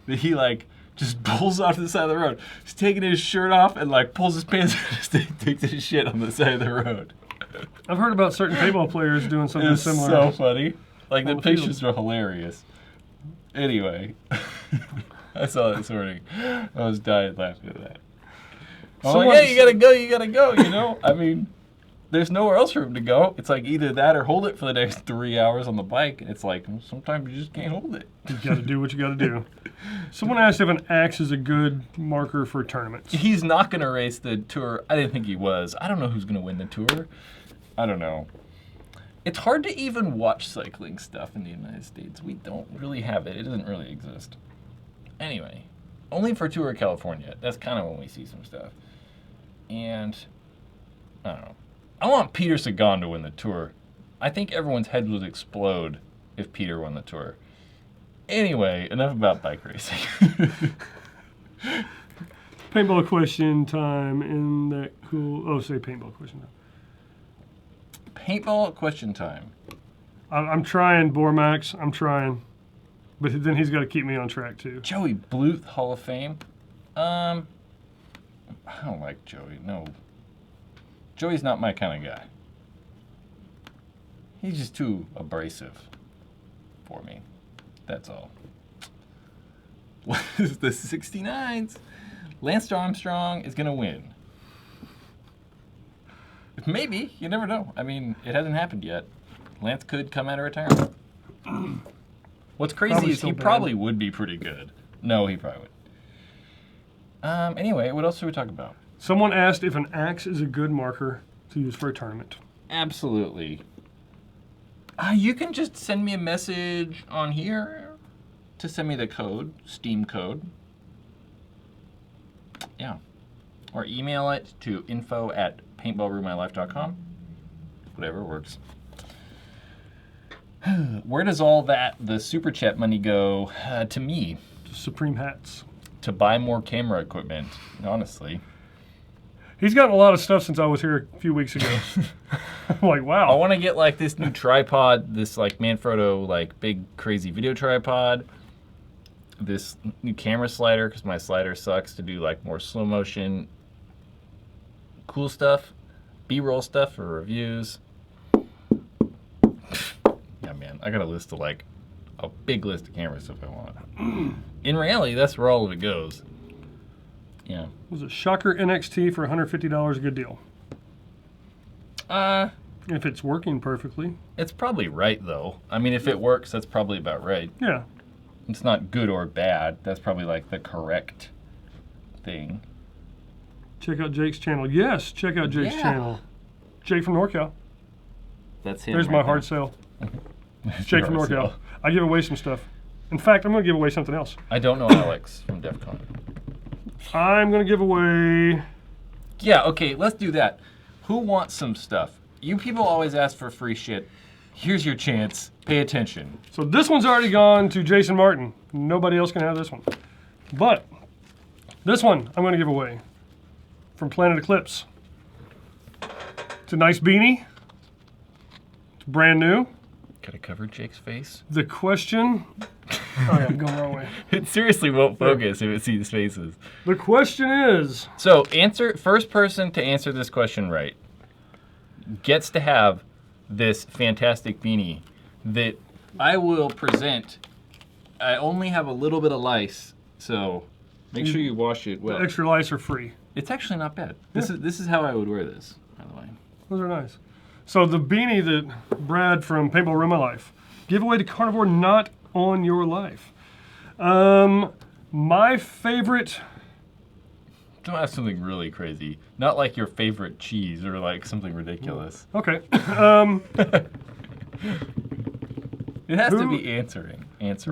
that he like just pulls off to the side of the road. He's taking his shirt off and like pulls his pants and just takes his shit on the side of the road. I've heard about certain paintball players doing something It's similar. so funny. Like the the pictures field. are hilarious. Anyway, I saw that this morning. I was dying laughing at that. I'm like, yeah, you gotta go, you know? I mean, there's nowhere else for him to go. It's like either that or hold it for the next 3 hours on the bike. And it's like, sometimes you just can't hold it. You got to do what you got to do. Someone asked if an axe is a good marker for tournaments. He's not going to race the tour. I didn't think he was. I don't know who's going to win the tour. I don't know. It's hard to even watch cycling stuff in the United States. We don't really have it. It doesn't really exist. Anyway, only for Tour of California. That's kind of when we see some stuff. And, I don't know. I want Peter Sagan to win the tour. I think everyone's head would explode if Peter won the tour. Anyway, enough about bike racing. Paintball question time in that cool. Oh, say paintball question time. Paintball question time. I'm trying, Bormax. I'm trying. But then he's got to keep me on track, too. Joey Bluth, Hall of Fame. I don't like Joey. No. Joey's not my kind of guy. He's just too abrasive for me. That's all. What is the 69s? Lance Armstrong is going to win. Maybe. You never know. I mean, it hasn't happened yet. Lance could come out of retirement. What's crazy Probably is he still bad. probably would be pretty good. No, he probably would. Anyway, what else should we talk about? Someone asked if an axe is a good marker to use for a tournament. Absolutely. You can just send me a message on here to send me the code, Steam code. Yeah. Or email it to info@paintallRuinedMyLife.com. Whatever works. Where does all the super chat money go? To me. Supreme hats. to buy more camera equipment, honestly. He's gotten a lot of stuff since I was here a few weeks ago. I'm like, wow. I want to get like this new tripod, this like Manfrotto like big crazy video tripod. This new camera slider, because my slider sucks, to do like more slow motion, cool stuff, B-roll stuff for reviews. Yeah, man, I got a list of like a big list of camera stuff I want. In reality, that's where all of it goes. Yeah. Was it Shocker NXT for $150 a good deal? If it's working perfectly. It's probably right though. I mean, if it works, that's probably about right. Yeah. It's not good or bad. That's probably like the correct thing. Check out Jake's channel. Yes, check out Jake's channel. Jake from NorCal. That's him. There's my hard sell. Jake from NorCal. I give away some stuff. In fact, I'm going to give away something else. I don't know Alex from DEF CON. I'm going to give away... Yeah, okay, let's do that. Who wants some stuff? You people always ask for free shit. Here's your chance. Pay attention. So this one's already gone to Jason Martin. Nobody else can have this one. But this one I'm going to give away from Planet Eclipse. It's a nice beanie. It's brand new. Could I cover Jake's face? The question... Oh yeah, I'm going the wrong way. It seriously won't focus if it sees faces. The question is... So, first person to answer this question right gets to have this fantastic beanie that I will present. I only have a little bit of lice, so make sure you wash it well. The extra lice are free. It's actually not bad. This is how I would wear this, by the way. Those are nice. So the beanie that Brad from Paintball Ruin My Life, giveaway to Carnivore Not on Your Life. My favorite... Don't ask something really crazy. Not like your favorite cheese or like something ridiculous. Okay. It has to be answerable.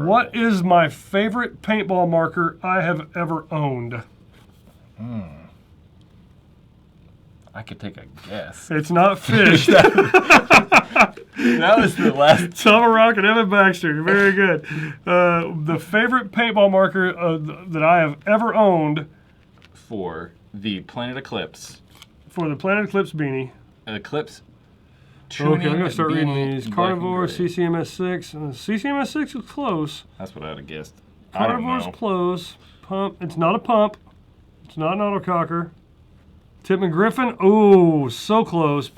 What is my favorite paintball marker I have ever owned? I could take a guess. It's not fish. That was the last. Summer Rock and Evan Baxter. Very good. The favorite paintball marker that I have ever owned For the Planet Eclipse. For the Planet Eclipse beanie. Eclipse. Okay, I'm going to start reading these. Black and Carnivore, gray. CCMS6. CCMS6 is close. That's what I'd have guessed. I don't Carnivore's know. close. Pump. It's not a pump. It's not an autococker. Tipman Griffin. Oh, so close,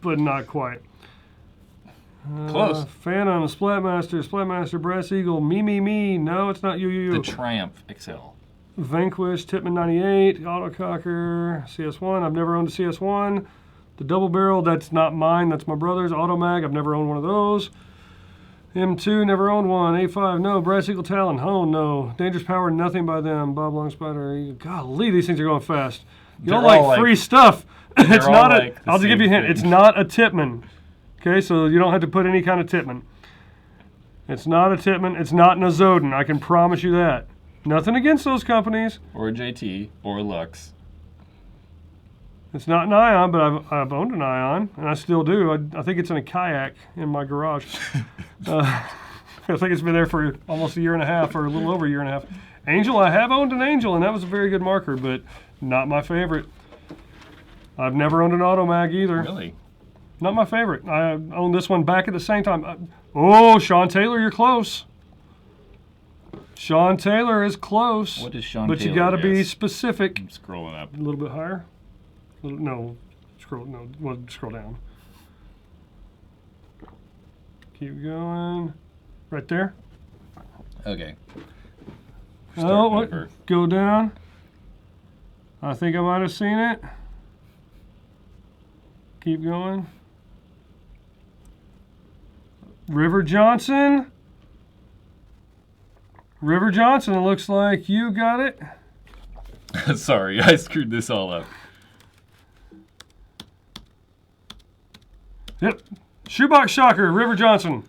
but not quite. Close. Phantom, Splatmaster, Brass Eagle, Me. No, it's not you. The Triumph XL. Vanquish, Tipman 98, Autococker, CS1. I've never owned a CS1. The double barrel, that's not mine, that's my brother's. Automag, I've never owned one of those. M2, never owned one. A5, no. Brass Eagle Talon, oh no. Dangerous Power, nothing by them. Bob Long Spider, golly, these things are going fast. You don't like free stuff. It's not I'll just give you a hint. It's not a Tipman. Okay, so you don't have to put any kind of Tipman. It's not a Tipman. It's not an Azoden. I can promise you that. Nothing against those companies. Or a JT. Or a Lux. It's not an Ion, but I've owned an Ion, and I still do. I think it's in a kayak in my garage. I think it's been there for almost a year and a half, or a little over a year and a half. Angel, I have owned an Angel, and that was a very good marker, but not my favorite. I've never owned an Automag either. Really? Not my favorite. I owned this one back at the same time. Oh, Sean Taylor, you're close. Sean Taylor is close. What is Sean But Taylor? you got to be specific. I'm scrolling up. A little bit higher. No, scroll down. Keep going. Right there. Okay. Oh, what? Go down. I think I might have seen it. Keep going. River Johnson. River Johnson, it looks like you got it. Sorry, I screwed this all up. Yep. Shoebox Shocker, River Johnson.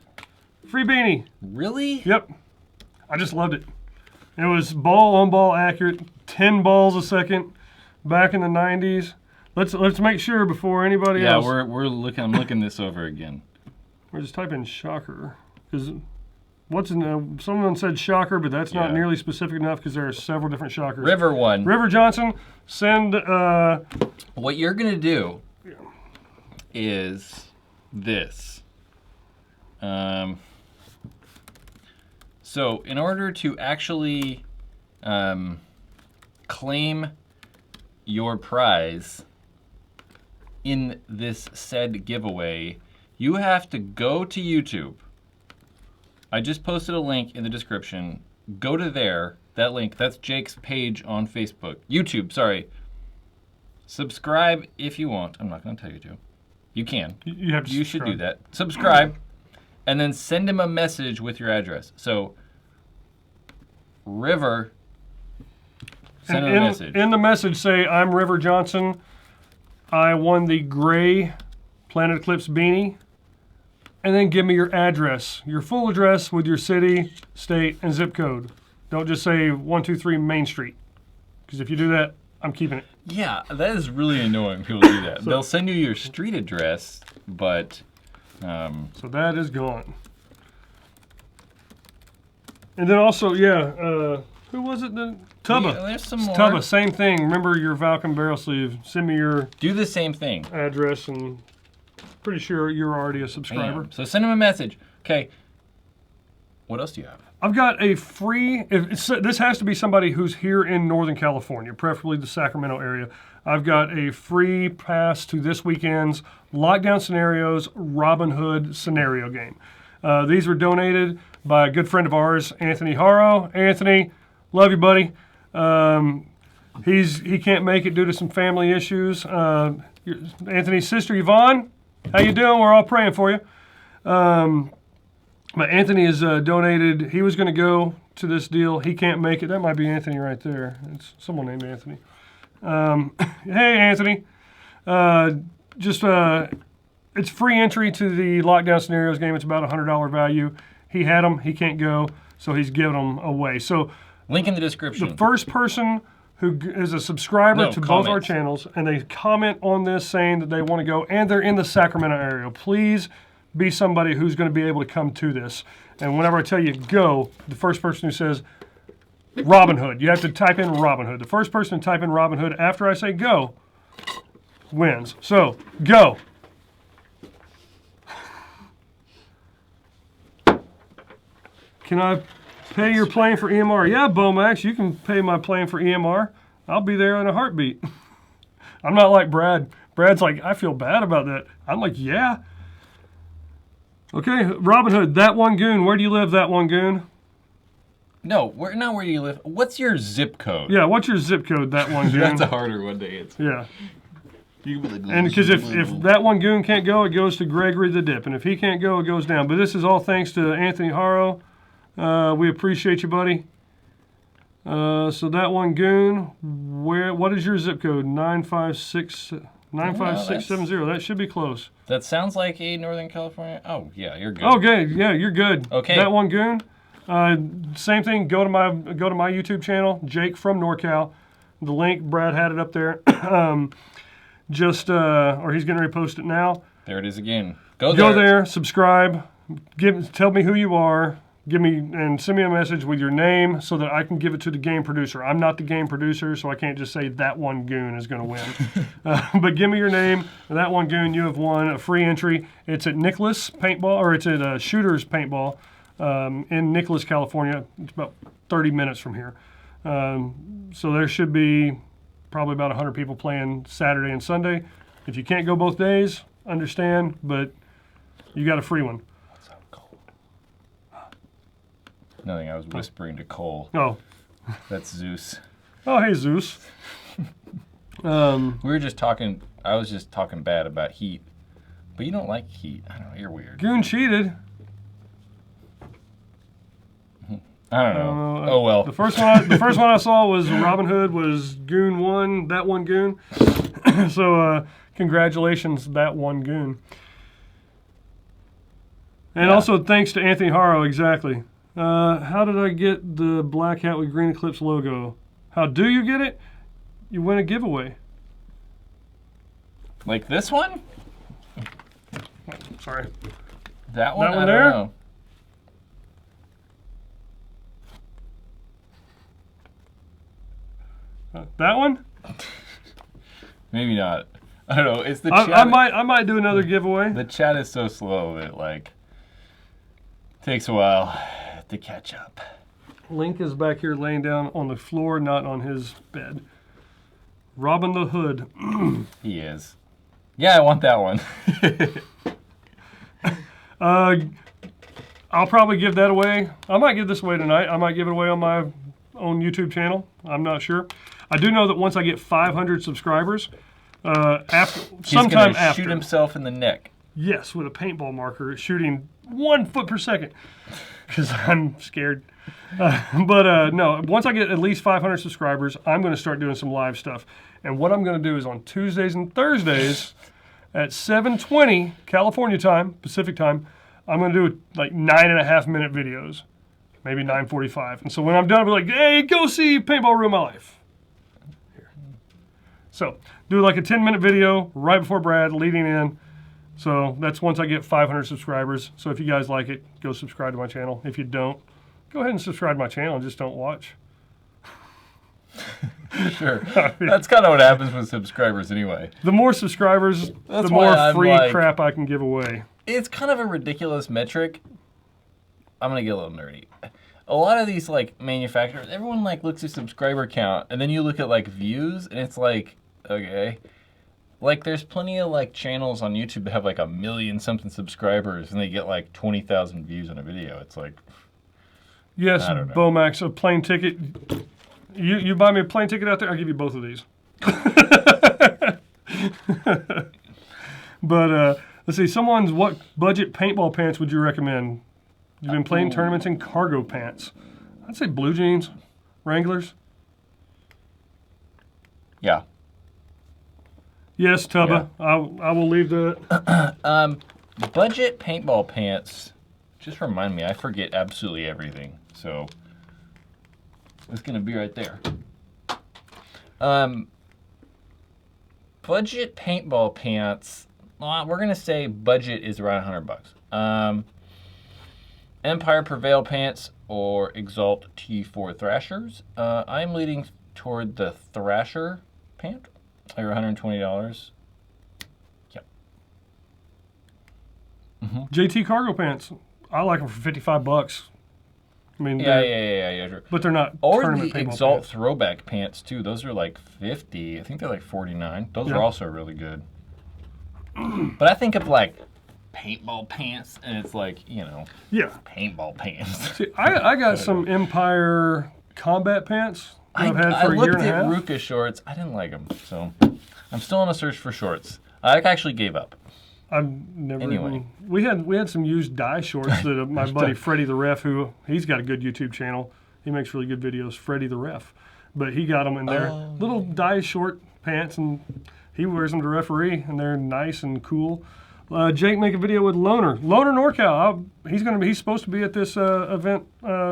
Free beanie. Really? Yep. I just loved it. It was ball on ball accurate, 10 balls a second back in the 90s. Let's make sure before anybody else. Yeah, we're looking. I'm looking this over again. We're just typing Shocker because someone said shocker, but that's not Yeah. nearly specific enough because there are several different shockers. River one. River Johnson, send. What you're gonna do is this. So in order to actually claim your prize in this said giveaway, you have to go to YouTube. I just posted a link in the description. Go to there. That link, that's Jake's page on Facebook. YouTube, sorry. Subscribe if you want. I'm not going to tell you to. You can. You have to. You should do that. Subscribe, and then send him a message with your address. So, River, send him a message. In the message, say, I'm River Johnson. I won the gray Planet Eclipse beanie. And then give me your address, your full address with your city, state, and zip code. Don't just say 123 Main Street. Because if you do that, I'm keeping it. Yeah, that is really annoying. People do that. They'll send you your street address, but So that is gone. And then also, who was it? Tubba. Yeah, there's some more. Tubba, same thing. Remember your Valken barrel sleeve. Send me your Do the same thing. address, and pretty sure you're already a subscriber. Bam. So send him a message. Okay. What else do you have? I've got a free, this has to be somebody who's here in Northern California, preferably the Sacramento area. I've got a free pass to this weekend's Lockdown Scenarios Robin Hood scenario game. These were donated by a good friend of ours, Anthony Haro. Anthony, love you, buddy. He can't make it due to some family issues. Anthony's sister, Yvonne, how you doing? We're all praying for you. But Anthony has donated. He was going to go to this deal. He can't make it. That might be Anthony right there. It's someone named Anthony. Hey, Anthony. It's free entry to the Lockdown Scenarios game. It's about a $100 value. He had them. He can't go, so he's giving them away. So Link in the description. the first person who is a subscriber to both our channels, and they comment on this saying that they want to go, and they're in the Sacramento area, please be somebody who's going to be able to come to this. And whenever I tell you go, the first person who says Robin Hood, you have to type in Robin Hood. The first person to type in Robin Hood after I say go wins. So, go. Can I pay your plane for EMR? Yeah, Bomax, you can pay my plane for EMR. I'll be there in a heartbeat. I'm not like Brad. Brad's like, I feel bad about that. I'm like, yeah. Okay, Robin Hood, that one goon. Where do you live, that one goon? No, not where do you live. What's your zip code? Yeah, what's your zip code, that one goon? That's a harder one to answer. Yeah. And because if that one goon can't go, it goes to Gregory the Dip. And if he can't go, it goes down. But this is all thanks to Anthony Haro. We appreciate you, buddy. So that one goon, what is your zip code? 95670. That should be close. That sounds like a Northern California. Oh, yeah, you're good. Okay, yeah, you're good. Okay. That one goon. Same thing. Go to my YouTube channel, Jake from NorCal. The link, Brad had it up there. Or he's going to repost it now. There it is again. Go there, subscribe. Tell me who you are. Send me a message with your name so that I can give it to the game producer. I'm not the game producer, so I can't just say that one goon is going to win. But give me your name. That one goon, you have won a free entry. It's at Nicholas Paintball, or it's at Shooter's Paintball in Nicholas, California. It's about 30 minutes from here. So there should be probably about 100 people playing Saturday and Sunday. If you can't go both days, understand, but you got a free one. Nothing, I was whispering to Cole. Oh. That's Zeus. Oh, hey, Zeus. We were just talking, I was just talking bad about heat. But you don't like heat. I don't know, you're weird. Goon cheated. I don't know. Oh, well. The first one I saw was Robin Hood was Goon 1, that one goon. So, congratulations, that one goon. And also, thanks to Anthony Haro, exactly. How did I get the black hat with Green Eclipse logo? How do you get it? You win a giveaway. Like this one? Sorry. That one? That one I there? don't know. That one? Maybe not. I don't know. It's the chat. I might do another giveaway. The chat is so slow that like takes a while to catch up. Link is back here laying down on the floor, not on his bed. Robin the Hood. He is. Yeah, I want that one. I'll probably give that away. I might give this away tonight. I might give it away on my own YouTube channel. I'm not sure. I do know that once I get 500 subscribers, sometime after, shoot himself in the neck. Yes, with a paintball marker, shooting 1 foot per second, because I'm scared. No, once I get at least 500 subscribers, I'm going to start doing some live stuff. And what I'm going to do is on Tuesdays and Thursdays at 7:20 California time, Pacific time, I'm going to do like 9.5-minute videos, maybe 9:45. And so when I'm done, I'll be like, hey, go see Paintball Ruin My Life. Here. So do like a 10-minute video right before Brad, leading in. So that's once I get 500 subscribers. So if you guys like it, go subscribe to my channel. If you don't, go ahead and subscribe to my channel and just don't watch. Sure. That's kind of what happens with subscribers anyway. The more subscribers, the more free crap I can give away. It's kind of a ridiculous metric. I'm going to get a little nerdy. A lot of these like manufacturers, everyone like looks at subscriber count and then you look at like views and it's like, okay. Like there's plenty of like channels on YouTube that have like 1 million something subscribers and they get like 20,000 views on a video. It's like, yes, Bomax, a plane ticket. You buy me a plane ticket out there, I'll give you both of these. But let's see, what budget paintball pants would you recommend? You've been playing tournaments in cargo pants. I'd say blue jeans, Wranglers. Yeah. Yes, Tubba. Yeah. I will leave the... Budget paintball pants, just remind me, I forget absolutely everything. So it's going to be right there. Budget paintball pants, we're going to say budget is around $100. Empire Prevail pants or Exalt T4 Thrashers. I'm leading toward the Thrasher pant. They're $120. Yep. Mm-hmm. JT cargo pants. I like them for $55. I mean, yeah. Sure. But they're not. Or the Exalt pants. Throwback pants too. Those are like $50. I think they're like $49. Those are also really good. But I think of like paintball pants, and it's like, you know, paintball pants. See, I got some Empire combat pants. I've had for a year and a half. I looked at Ruka shorts. I didn't like them, so I'm still on a search for shorts. I actually gave up. I've never. Anyway, we had some used dye shorts that my buddy Freddie the Ref, who he's got a good YouTube channel. He makes really good videos. Freddie the Ref, but he got them in there, little dye short pants, and he wears them to referee, and they're nice and cool. Jake make a video with Loner NorCal. He's supposed to be at this event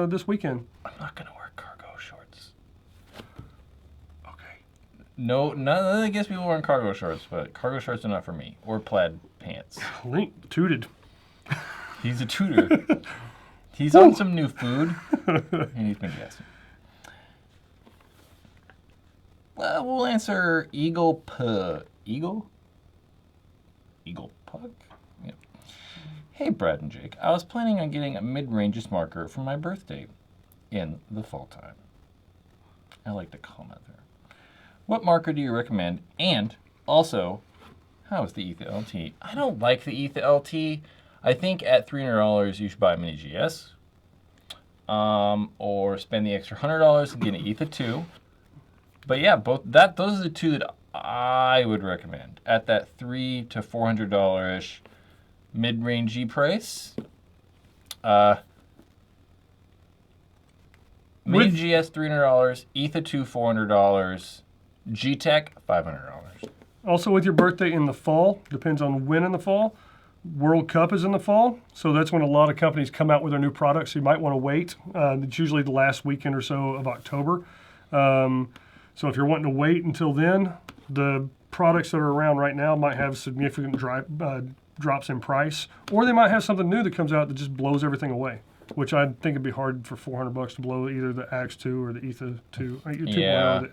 this weekend. I'm not gonna wear cargo shorts. Okay. No, none against people wearing cargo shorts, but cargo shorts are not for me. Or plaid pants. Link tooted. He's a tutor. He's on some new food, and he's been guessing. Well, we'll answer Eagle Pug. Yep. Hey, Brad and Jake. I was planning on getting a mid-ranges marker for my birthday in the fall time. I like to comment there. What marker do you recommend? And also, how is the Etha LT? I don't like the Etha LT. I think at $300 you should buy a Mini GS. Or spend the extra $100 and get an Etha 2. But yeah, those are the two that I would recommend at that $300 to $400 mid-range price. Mini GS $300, Etha 2 $400, G-Tech $500. Also, with your birthday in the fall, depends on when in the fall. World Cup is in the fall, so that's when a lot of companies come out with their new products. So you might want to wait. It's usually the last weekend or so of October. So if you're wanting to wait until then, the products that are around right now might have significant drops in price, or they might have something new that comes out that just blows everything away, which I think it'd be hard for $400 to blow either the Axe 2 or the Etha 2. Yeah.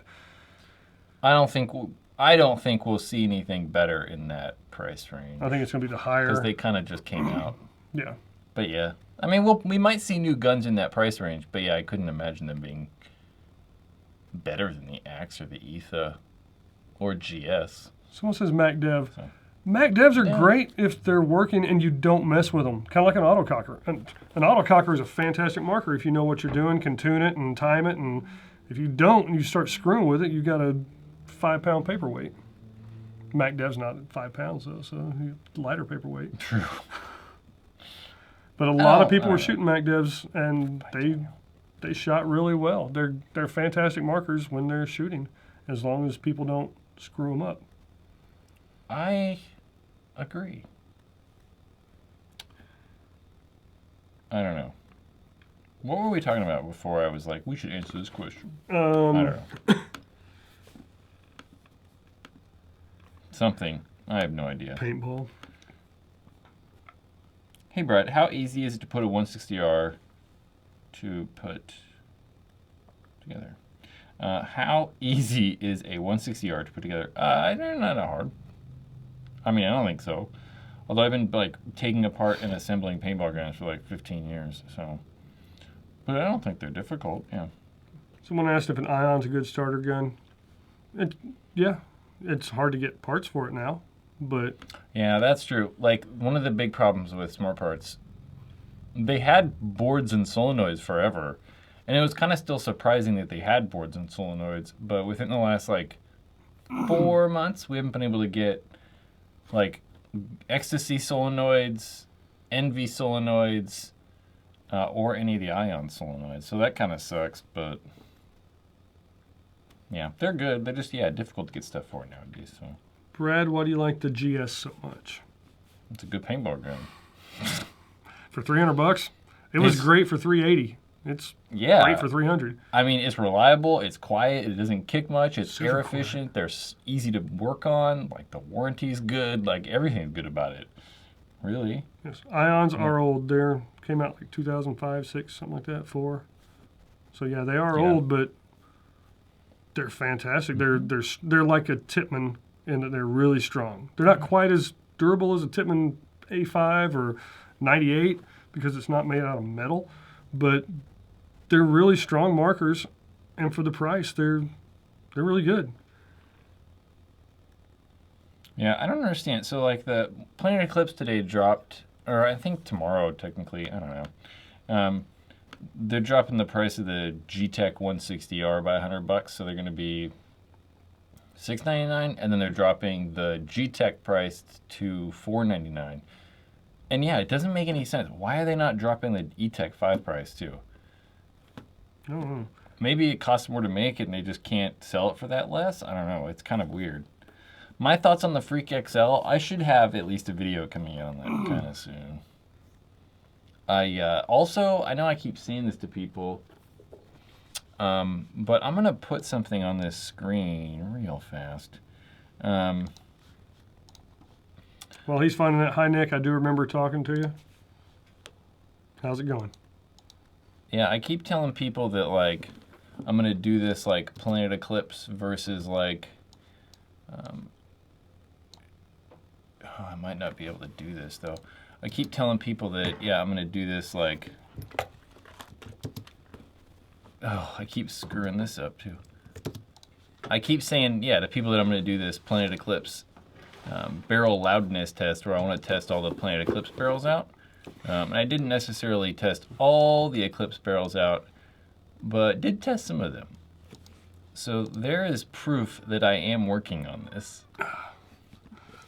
I don't think we'll see anything better in that price range. I think it's going to be the higher. Because they kind of just came out. Yeah. But yeah, I mean, we might see new guns in that price range, but yeah, I couldn't imagine them being better than the Axe or the Etha or GS. Someone says Mac Dev. So. Mac Devs are great if they're working and you don't mess with them. Kind of like an autococker. An autococker is a fantastic marker if you know what you're doing, can tune it and time it, and if you don't and you start screwing with it, you got a 5-pound paperweight. Mac Dev's not 5 pounds though, so lighter paperweight. True. But a lot of people were shooting Mac Devs and they shot really well. They're fantastic markers when they're shooting, as long as people don't screw them up. I agree. I don't know. What were we talking about before I was like, we should answer this question? I don't know. Something. I have no idea. Paintball. Hey, Brett, how easy is it to put a 160R to put together? How easy is a 160R to put together? Not that hard. I mean, I don't think so. Although I've been like taking apart and assembling paintball guns for like 15 years, so. But I don't think they're difficult. Yeah. Someone asked if an Ion's a good starter gun. Yeah, it's hard to get parts for it now, but. Yeah, that's true. Like one of the big problems with Smart Parts, they had boards and solenoids forever, and it was kind of still surprising that they had boards and solenoids. But within the last like 4 months, we haven't been able to get like Ecstasy solenoids, Envy solenoids, or any of the Ion solenoids. So that kind of sucks, but yeah, they're good. They're just, difficult to get stuff for nowadays. So. Brad, why do you like the GS so much? It's a good paintball gun. For $300? It was great for $380. It's great for $300. I mean, it's reliable, it's quiet, it doesn't kick much, it's Super air efficient, they're easy to work on, like the warranty's good, like everything's good about it. Really? Yes. Ions are old. They came out like 2005, 6, something like that, 4. So yeah, they are old, but they're fantastic. They're like a Tippmann in that they're really strong. They're not quite as durable as a Tippmann A5 or 98 because it's not made out of metal, but they're really strong markers, and for the price, they're really good. Yeah, I don't understand. So, like, the Planet Eclipse today dropped, or I think tomorrow, technically, I don't know. They're dropping the price of the G-Tech 160R by $100, so they're going to be $699, and then they're dropping the G-Tech price to $499. And yeah, it doesn't make any sense. Why are they not dropping the E-Tech 5 price, too? I don't know. Maybe it costs more to make it and they just can't sell it for that less? I don't know. It's kind of weird. My thoughts on the Freak XL, I should have at least a video coming out on that kind of soon. Also, I know I keep saying this to people, but I'm going to put something on this screen real fast. While he's finding that, hi, Nick, I do remember talking to you. How's it going? Yeah, I keep telling people that, like, I'm going to do this, like, Planet Eclipse versus, like, I might not be able to do this, though. I keep telling people that, yeah, I'm going to do this, like, I keep screwing this up, too. I keep saying, yeah, to people that I'm going to do this Planet Eclipse barrel loudness test where I want to test all the Planet Eclipse barrels out. And I didn't necessarily test all the Eclipse barrels out, but did test some of them. So there is proof that I am working on this.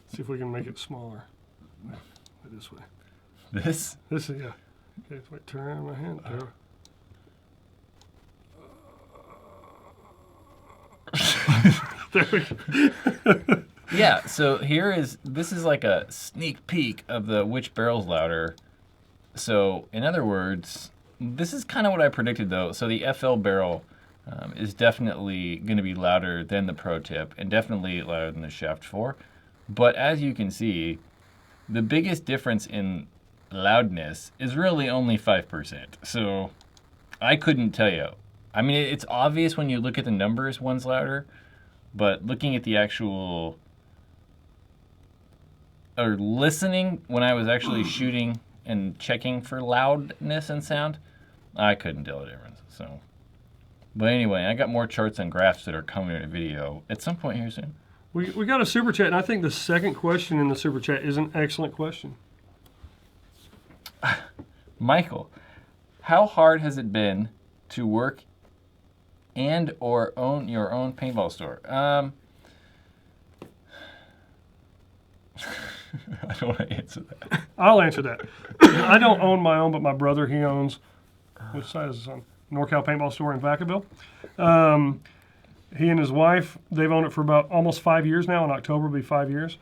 See if we can make it smaller. This way. This? This is, yeah. Okay, wait, turn my hand. There we go. Yeah, so this is like a sneak peek of the which barrel's louder. So, in other words, this is kind of what I predicted, though. So the FL barrel is definitely going to be louder than the Pro Tip, and definitely louder than the Shaft 4. But as you can see, the biggest difference in loudness is really only 5%. So I couldn't tell you. I mean, it's obvious when you look at the numbers, one's louder, But looking at the actual, or listening when I was actually shooting and checking for loudness and sound, I couldn't tell the difference. So, but anyway, I got more charts and graphs that are coming in a video at some point here soon. We got a super chat, and I think the second question in the super chat is an excellent question. Michael, how hard has it been to work and or own your own paintball store? I don't want to answer that. I'll answer that. I don't own my own, but my brother, he owns, which side is this on? NorCal Paintball Store in Vacaville. He and his wife, they've owned it for about almost 5 years now. In October will be 5 years.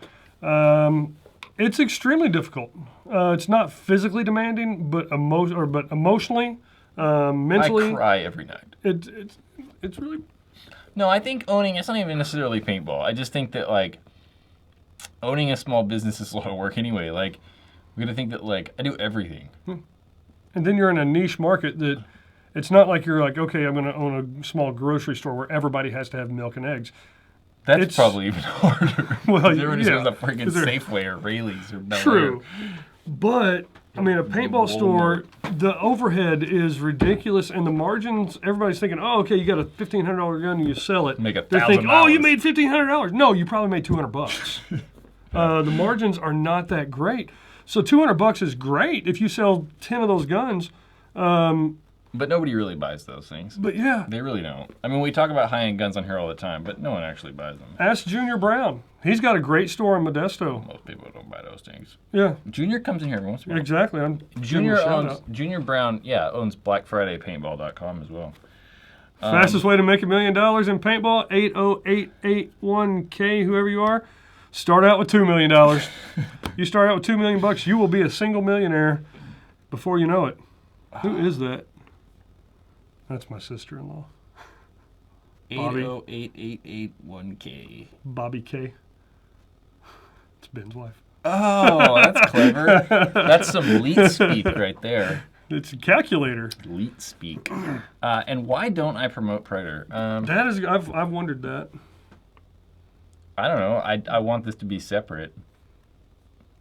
It's extremely difficult. It's not physically demanding, but emotionally, mentally. I cry every night. It's really... No, I think owning, it's not even necessarily paintball. I just think that, like, owning a small business is a lot of work anyway. Like, we got to think that, like, I do everything. And then you're in a niche market that it's not like you're like, okay, I'm going to own a small grocery store where everybody has to have milk and eggs. That's probably even harder. Well, everyone just owns a freaking Safeway or Rayleigh's or Bel Air. True. But, I mean, a paintball store, the overhead is ridiculous, and the margins, everybody's thinking, oh, okay, you got a $1,500 gun and you sell it. Make They think, oh, you made $1,500. No, you probably made $200. The margins are not that great. So $200 is great if you sell 10 of those guns. But nobody really buys those things. But yeah. They really don't. I mean, we talk about high-end guns on here all the time, but no one actually buys them. Ask Junior Brown. He's got a great store in Modesto. Most people don't buy those things. Yeah. Junior comes in here every once in a while. Exactly. Junior Brown, owns BlackFridayPaintball.com as well. Fastest way to make $1 million in paintball, 80881K, whoever you are. Start out with $2 million. You start out with $2 million, you will be a single millionaire before you know it. Who is that? That's my sister-in-law. 80881K. Bobby K. It's Ben's wife. Oh, that's clever. That's some leet speak right there. It's a calculator. Leet speak. And why don't I promote Predator? That is, I've wondered that. I don't know. I want this to be separate.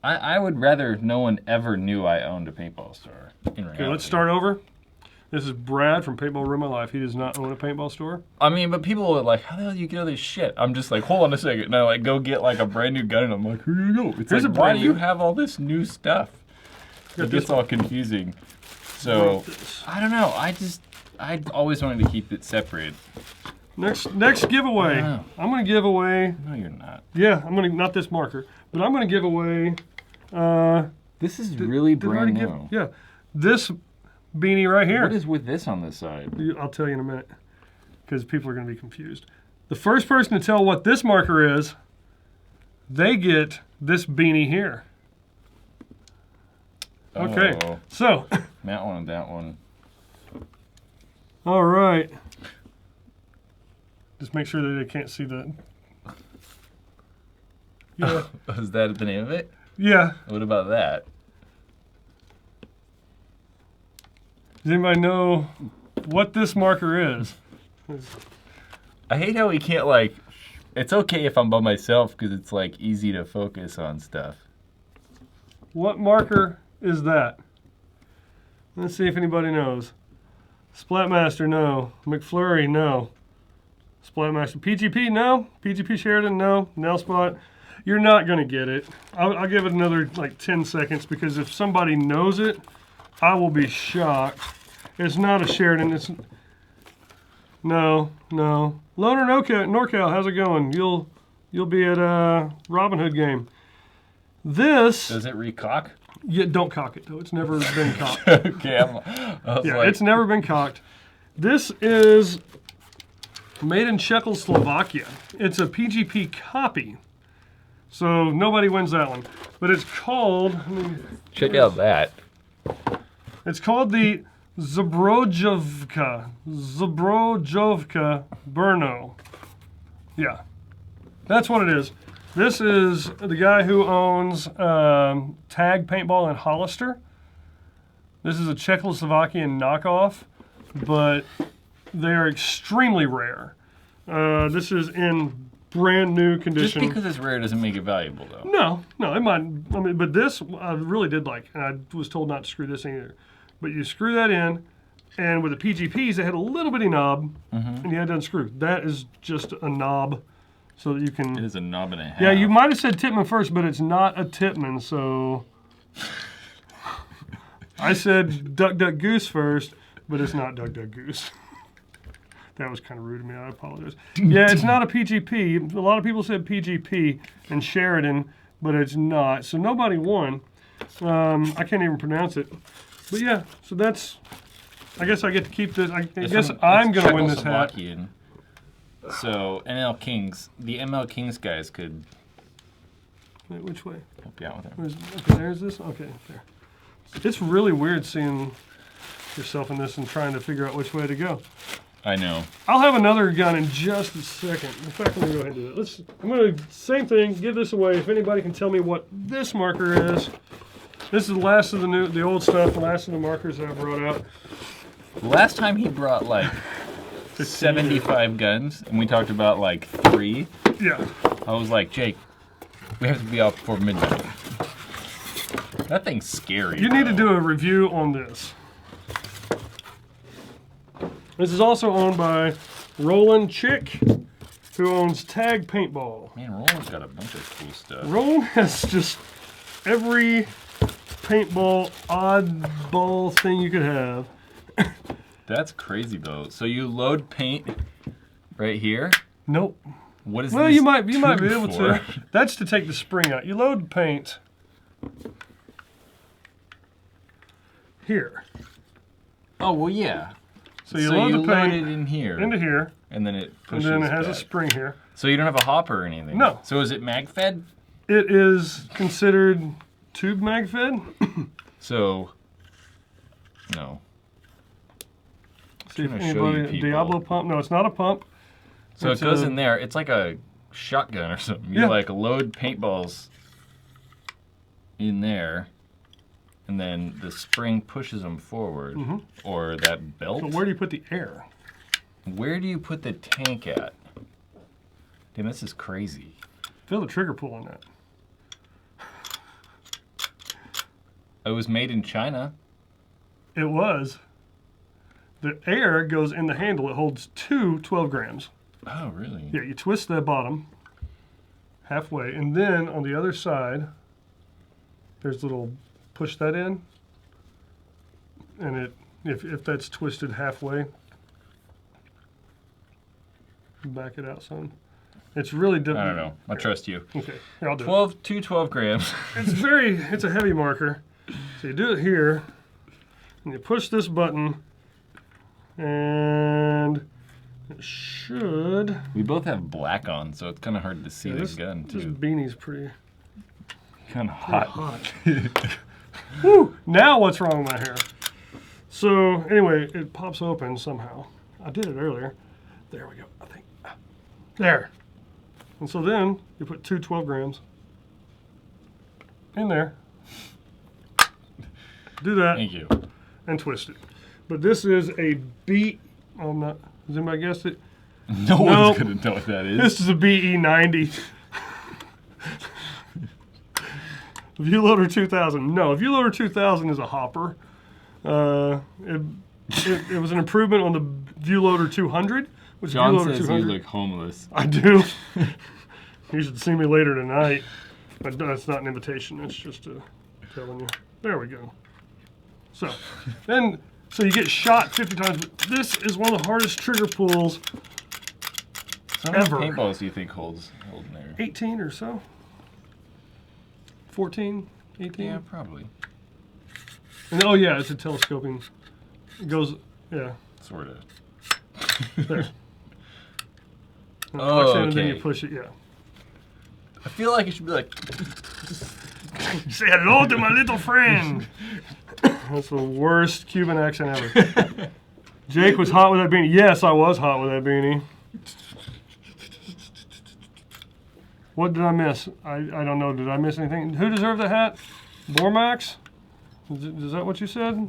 I would rather no one ever knew I owned a paintball store. Okay, let's start over. This is Brad from Paintball Ruin My Life. He does not own a paintball store. I mean, but people are like, how the hell do you get all this shit? I'm just like, hold on a second. And I like go get like a brand new gun and I'm like, here you go. It's like, why do you have all this new stuff? It gets all confusing. So, I don't know. I always wanted to keep it separate. Next giveaway. Oh. I'm going to give away. No, you're not. Yeah, I'm going to, not this marker, but I'm going to give away. This is really brand new. Yeah. This beanie right here. What is with this on this side? I'll tell you in a minute, because people are going to be confused. The first person to tell what this marker is, they get this beanie here. Okay, so. That one and that one. All right. Just make sure that they can't see that. Yeah. Is that the name of it? Yeah. What about that? Does anybody know what this marker is? I hate how we can't, like, it's okay if I'm by myself because it's, like, easy to focus on stuff. What marker is that? Let's see if anybody knows. Splatmaster, no. McFlurry, no. Splatmaster. PGP, no. PGP Sheridan, no. Nail Spot. You're not going to get it. I'll give it another, like, 10 seconds because if somebody knows it, I will be shocked. It's not a Sheridan. It's no. Loner NorCal, how's it going? You'll be at a Robin Hood game. This. Does it recock? Yeah, don't cock it though. It's never been cocked. Okay, it's never been cocked. This is made in Czechoslovakia. It's a PGP copy, so nobody wins that one. But it's called. Check out that. It's called the Zabrojovka Brno. Yeah, that's what it is. This is the guy who owns Tag Paintball in Hollister. This is a Czechoslovakian knockoff, but they are extremely rare. This is in brand new Just condition. because it's rare doesn't make it valuable, though. No, it might. I mean, but this I really did like, and I was told not to screw this in either. But you screw that in, and with the PGPs, they had a little bitty knob, and you had to unscrew. That is just a knob, so that you can. It is a knob and a half. Yeah, you might have said Tippmann first, but it's not a Tippmann, so. I said Duck Duck Goose first, but it's not Duck Duck Goose. That was kind of rude of me. I apologize. Yeah, it's not a PGP. A lot of people said PGP and Sheridan, but it's not. So nobody won. I can't even pronounce it. But yeah, so that's. I guess I get to keep this. I guess I'm going to win this hat. So NL Kings, the ML Kings guys could. Wait, which way? Help you out with it. Okay, there's this. Okay, there. It's really weird seeing yourself in this and trying to figure out which way to go. I know. I'll have another gun in just a second. In fact, let me go ahead and do that. I'm going to, same thing, give this away. If anybody can tell me what this marker is. This is the last of the old stuff, the last of the markers that I brought out. Last time he brought like 75 guns, and we talked about like 3. Yeah. I was like, Jake, we have to be out before midnight. That thing's scary. You need to do a review on this. This is also owned by Roland Chick, who owns Tag Paintball. Man, Roland's got a bunch of cool stuff. Roland has just every paintball oddball thing you could have. That's crazy though. So you load paint right here. Nope. What is well, this you might be able for? to. That's to take the spring out. You load paint here. Oh well, yeah. So you load the paint it in here into here, and then it and pushes then it has back. a spring here. So you don't have a hopper or anything. No. So is it mag fed? It is considered tube mag fed. So no. See if trying to show you anybody people. Diablo pump. No, it's not a pump. So It's it goes a- in there. It's like a shotgun or something. You Yeah. like load paintballs in there, and then the spring pushes them forward, or that belt. So where do you put the air? Where do you put the tank at? Damn, this is crazy. Feel the trigger pull on that. It was made in China. It was. The air goes in the handle. It holds 2 12 grams. Oh, really? Yeah, you twist the bottom halfway, and then on the other side, there's a little push that in, and it if that's twisted halfway, back it out some. It's really difficult. I don't know. I trust you. Okay, here, I'll do it. 12 grams. It's a heavy marker. So you do it here, and you push this button, and it should. We both have black on, so it's kind of hard to see the gun, This too. beanie's pretty Kind of hot. hot. Whew, now what's wrong with my hair? So anyway, it pops open somehow. I did it earlier. There we go, I think. There. And so then you put 2 12 grams in there. Do that Thank you. and twist it. But this is a B. Oh, I'm not. Has anybody guessed it? No one's going to know what that is. This is a BE90. Viewloader 2000. No, a Viewloader 2000 is a hopper. It was an improvement on the Viewloader 200. Which John Viewloader says you 200. look homeless. I do. You should see me later tonight. But that's not an invitation. That's just telling you. There we go. So you get shot 50 times. But this is one of the hardest trigger pulls. So how many Ever. paintballs do you think holds in there? 18 or so. 14, 18. Yeah, probably. And oh yeah, it's a telescoping. It goes, yeah, Sort of. there. And it Oh, locks in and then okay. you push it, yeah. I feel like it should be like... Say hello to my little friend. That's the worst Cuban accent ever. Jake was hot with that beanie. Yes, I was hot with that beanie. What did I miss? I don't know. Did I miss anything? Who deserved the hat? Bormax? Is that what you said?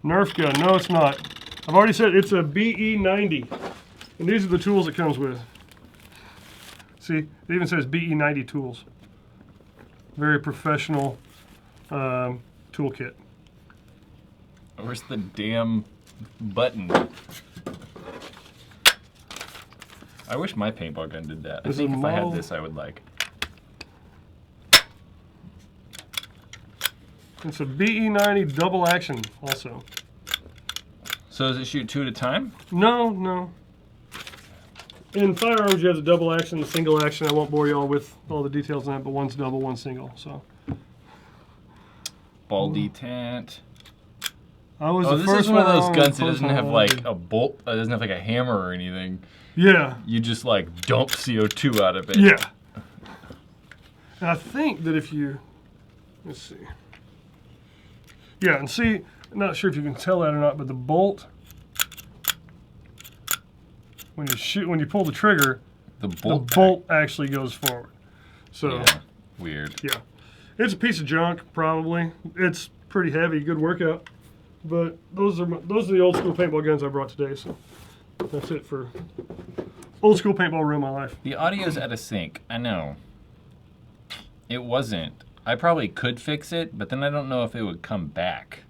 Nerf gun. No, it's not. I've already said it's a BE90. And these are the tools it comes with. See, it even says BE90 tools. Very professional toolkit. Where's the damn button? I wish my paintball gun did that. I think if I had this, I would like. It's a BE90 double action also. So does it shoot 2 at a time? No. In firearms, you have the double action, the single action. I won't bore you all with all the details on that, but one's double, one's single. So. Ball detent. This is one of those guns that doesn't have like a bolt. It doesn't have like a hammer or anything. Yeah. You just like dump CO2 out of it. Yeah. And I think that if you, let's see. Yeah, and see, I'm not sure if you can tell that or not, but the bolt, when you pull the trigger, the bolt actually goes forward. So yeah, weird. Yeah, it's a piece of junk probably. It's pretty heavy, good workout. But those are the old school paintball guns I brought today. So that's it for old school paintball ruined my life. The audio's out of sync. I know. It wasn't. I probably could fix it, but then I don't know if it would come back.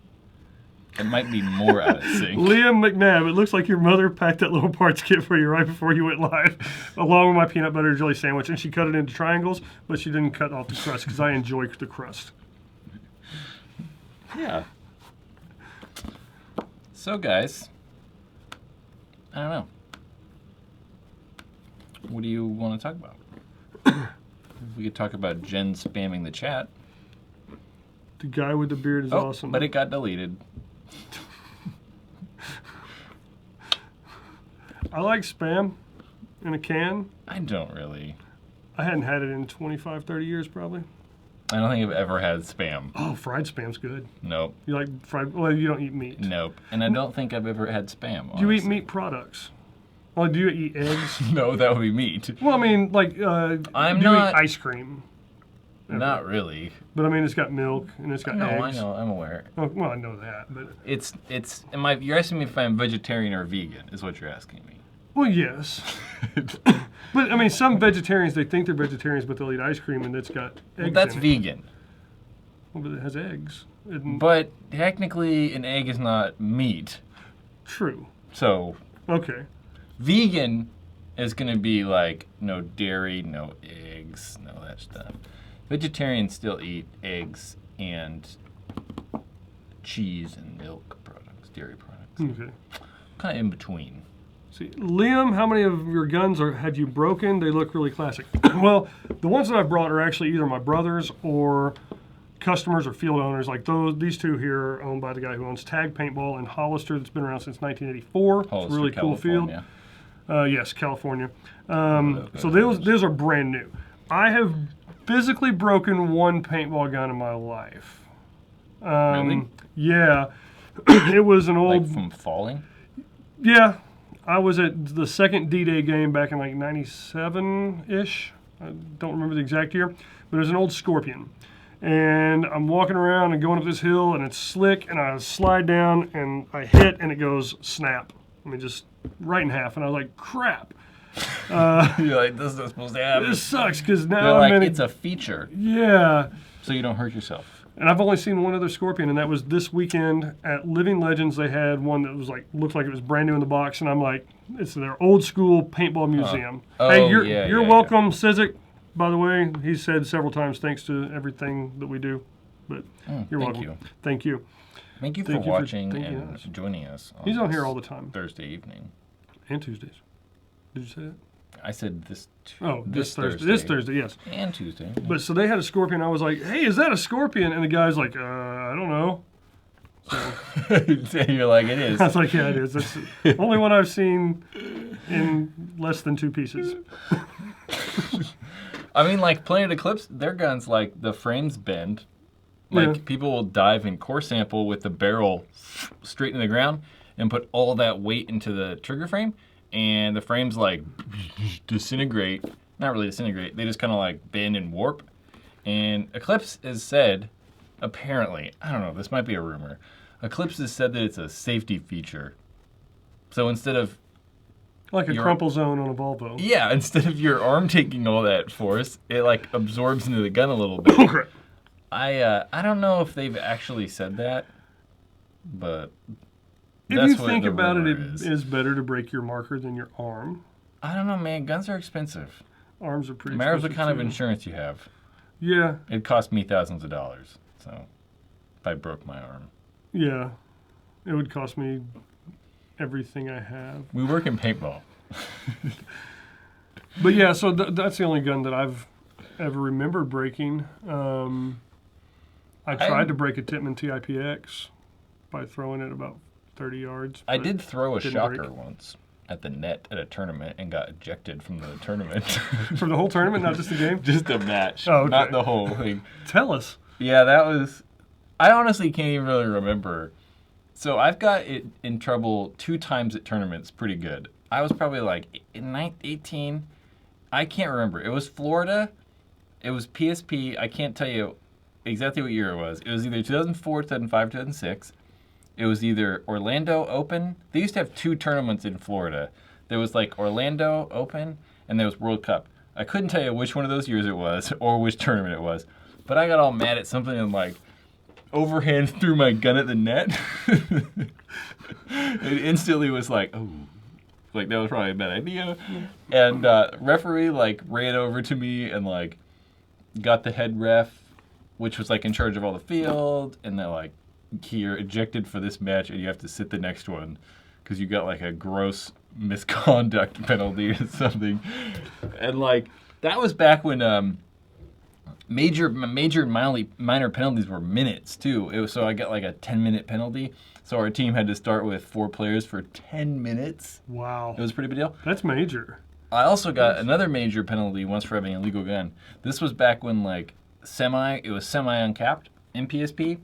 It might be more out of sync. Liam McNabb, it looks like your mother packed that little parts kit for you right before you went live, along with my peanut butter jelly sandwich, and she cut it into triangles, but she didn't cut off the crust because I enjoy the crust. Yeah. So guys, I don't know. What do you want to talk about? We could talk about Jen spamming the chat. The guy with the beard is awesome. But it got deleted. I like Spam in a can. I don't really. I hadn't had it in 25, 30 years probably. I don't think I've ever had Spam. Oh, fried Spam's good. Nope. You like fried? Well, you don't eat meat. Nope. And I don't think I've ever had Spam, honestly. Do you eat meat products? Well, do you eat eggs? No, that would be meat. Well, I mean, like, do you eat ice cream? Not really. But I mean, it's got milk and it's got eggs. No, I know. I'm aware. Oh, well, I know that, but you're asking me if I'm vegetarian or vegan, is what you're asking me. Well, yes. But I mean, some vegetarians, they think they're vegetarians, but they'll eat ice cream and it's got eggs. Well, that's in it. vegan. Well, but it has eggs. But technically, an egg is not meat. True. So. Okay. Vegan is going to be like no dairy, no eggs, no that stuff. Vegetarians still eat eggs and cheese and milk products, dairy products. Okay. Kind of in between. See, Liam, how many of your guns have you broken? They look really classic. Well, the ones that I've brought are actually either my brother's or customers or field owners. Like these two here are owned by the guy who owns Tag Paintball in Hollister that's been around since 1984. Hollister, it's a really cool field. Yes, California. So those are brand new. I have physically broken one paintball gun in my life. Really? Yeah. It was an old... Like from falling? Yeah. I was at the second D-Day game back in like 97-ish. I don't remember the exact year. But it was an old Scorpion. And I'm walking around and going up this hill and it's slick and I slide down and I hit and it goes snap. I mean, just right in half. And I was like, crap. You're like, this is not supposed to happen. This sucks because now They're like, it's a feature. Yeah. So you don't hurt yourself. And I've only seen one other Scorpion, and that was this weekend at Living Legends. They had one that was like looked like it was brand new in the box, and I'm like, it's their old school paintball museum. Hey, you're welcome, Sizik. By the way, he said several times thanks to everything that we do, but you're welcome. Thank you. Thank you for watching and joining us. He's on here all the time. Thursday evening. And Tuesdays. Did you say that? I said this Thursday. This Thursday, yes. And Tuesday. Yeah. But so they had a Scorpion. I was like, hey, is that a Scorpion? And the guy's like, I don't know. So you're like, it is. I was like, yeah, it is. That's the only one I've seen in less than 2 pieces. I mean, like Planet Eclipse, their guns, like the frames bend. Like people will dive in core sample with the barrel straight in the ground and put all that weight into the trigger frame. And the frames like disintegrate. Not really disintegrate. They just kind of like bend and warp. And Eclipse has said, apparently, I don't know, this might be a rumor. Eclipse has said that it's a safety feature. So instead of Like a crumple zone on a Volvo. Yeah, instead of your arm taking all that force, it like absorbs into the gun a little bit. Okay. I don't know if they've actually said that, but If that's you what think the about it, rumor it is. is better to break your marker than your arm. I don't know, man. Guns are expensive. Arms are pretty It matters what expensive, kind of too. insurance you have. Yeah, It cost me thousands of dollars, so if I broke my arm. yeah. It would cost me everything I have. We work in paintball. But yeah, so that's the only gun that I've ever remembered breaking. I tried to break a Tippmann TIPX by throwing it about 30 yards. I but did throw a didn't shocker break. once at the net at a tournament and got ejected from the tournament. For the whole tournament, not just the game? Just a match, Oh, okay. not the whole thing. Tell us. Yeah, that was... I honestly can't even really remember. So I've got it in trouble 2 times at tournaments pretty good. I was probably like 18. I can't remember. It was Florida. It was PSP. I can't tell you exactly what year it was. It was either 2004, 2005, 2006. It was either Orlando Open. They used to have 2 tournaments in Florida. There was like Orlando Open and there was World Cup. I couldn't tell you which one of those years it was or which tournament it was. But I got all mad at something and like overhand threw my gun at the net. It instantly was like, oh, like that was probably a bad idea. And referee like ran over to me and like got the head ref, which was like in charge of all the field, and they're like, you're ejected for this match and you have to sit the next one because you got like a gross misconduct penalty or something. And like that was back when major and minor penalties were minutes too. So I got like a 10-minute penalty. So our team had to start with 4 players for 10 minutes. Wow. It was a pretty big deal. That's major. I also got another major penalty once for having a legal gun. This was back when like it was semi uncapped in PSP,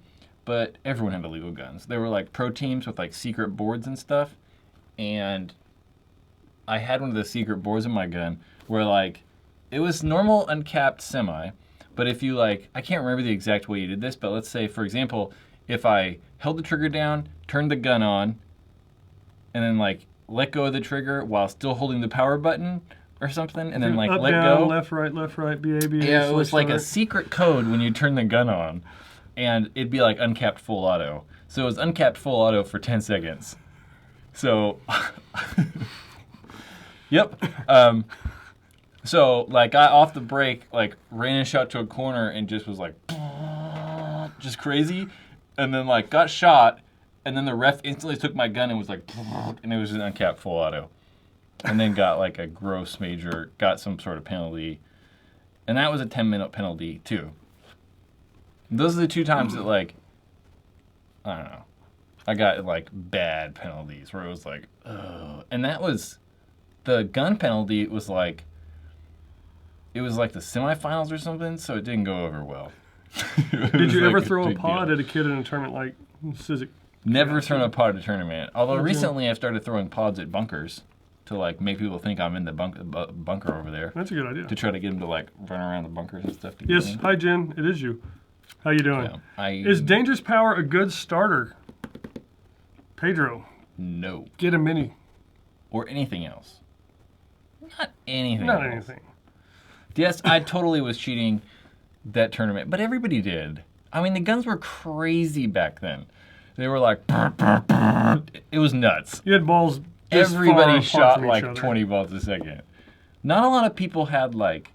but everyone had illegal guns. There were like pro teams with like secret boards and stuff, and I had one of the secret boards in my gun where like it was normal uncapped semi, but if you like, I can't remember the exact way you did this, but let's say for example, if I held the trigger down, turned the gun on, and then like let go of the trigger while still holding the power button or something, and then like Up, let down, go. left, right, BA, BA. Yeah, it was like a start. secret code when you turn the gun on, and it'd be like uncapped full auto. So it was uncapped full auto for 10 seconds. So, yep. So like I off the break like ran and shot to a corner and just was like just crazy, and then like got shot, and then the ref instantly took my gun and was like, and it was an uncapped full auto. And then got like a gross major, got some sort of penalty. And that was a 10-minute penalty too. Those are the 2 times that like, I don't know, I got like bad penalties where it was like, ugh. And that was, the gun penalty was like, it was like the semifinals or something, so it didn't go over well. Did you ever throw a pod at a kid in a tournament like Cizik? Never thrown a pod at a tournament. Although Okay. recently I've started throwing pods at bunkers to like make people think I'm in the bunker over there. That's a good idea. To try to get them to like run around the bunkers and stuff. To get Yes. in. Hi, Jen. It is you. How you doing? Yeah, Is Dangerous Power a good starter? Pedro, no, get a mini. or anything else. Not anything. Not else. anything. Yes, I totally was cheating that tournament, but everybody did. I mean, the guns were crazy back then. They were like, it was nuts. You had balls. This far Everybody apart shot from each like other. 20 balls a second. Not a lot of people had like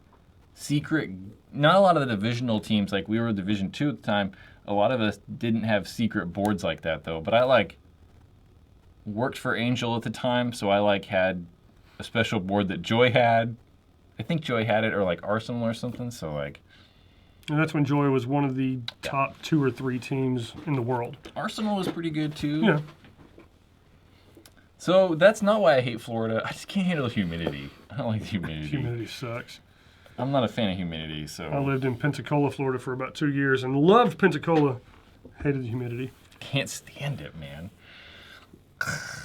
secret. Not a lot of the divisional teams, like we were Division 2 at the time. A lot of us didn't have secret boards like that though. But I like worked for Angel at the time, so I like had a special board that Joy had. I think Joy had it, or like Arsenal or something. So like And that's when Joy was one of the top 2 or 3 teams in the world. Arsenal was pretty good too. Yeah. So that's not why I hate Florida. I just can't handle humidity. I don't like the humidity. Humidity sucks. I'm not a fan of humidity, so I lived in Pensacola, Florida for about 2 years and loved Pensacola. Hated the humidity. can't stand it, man.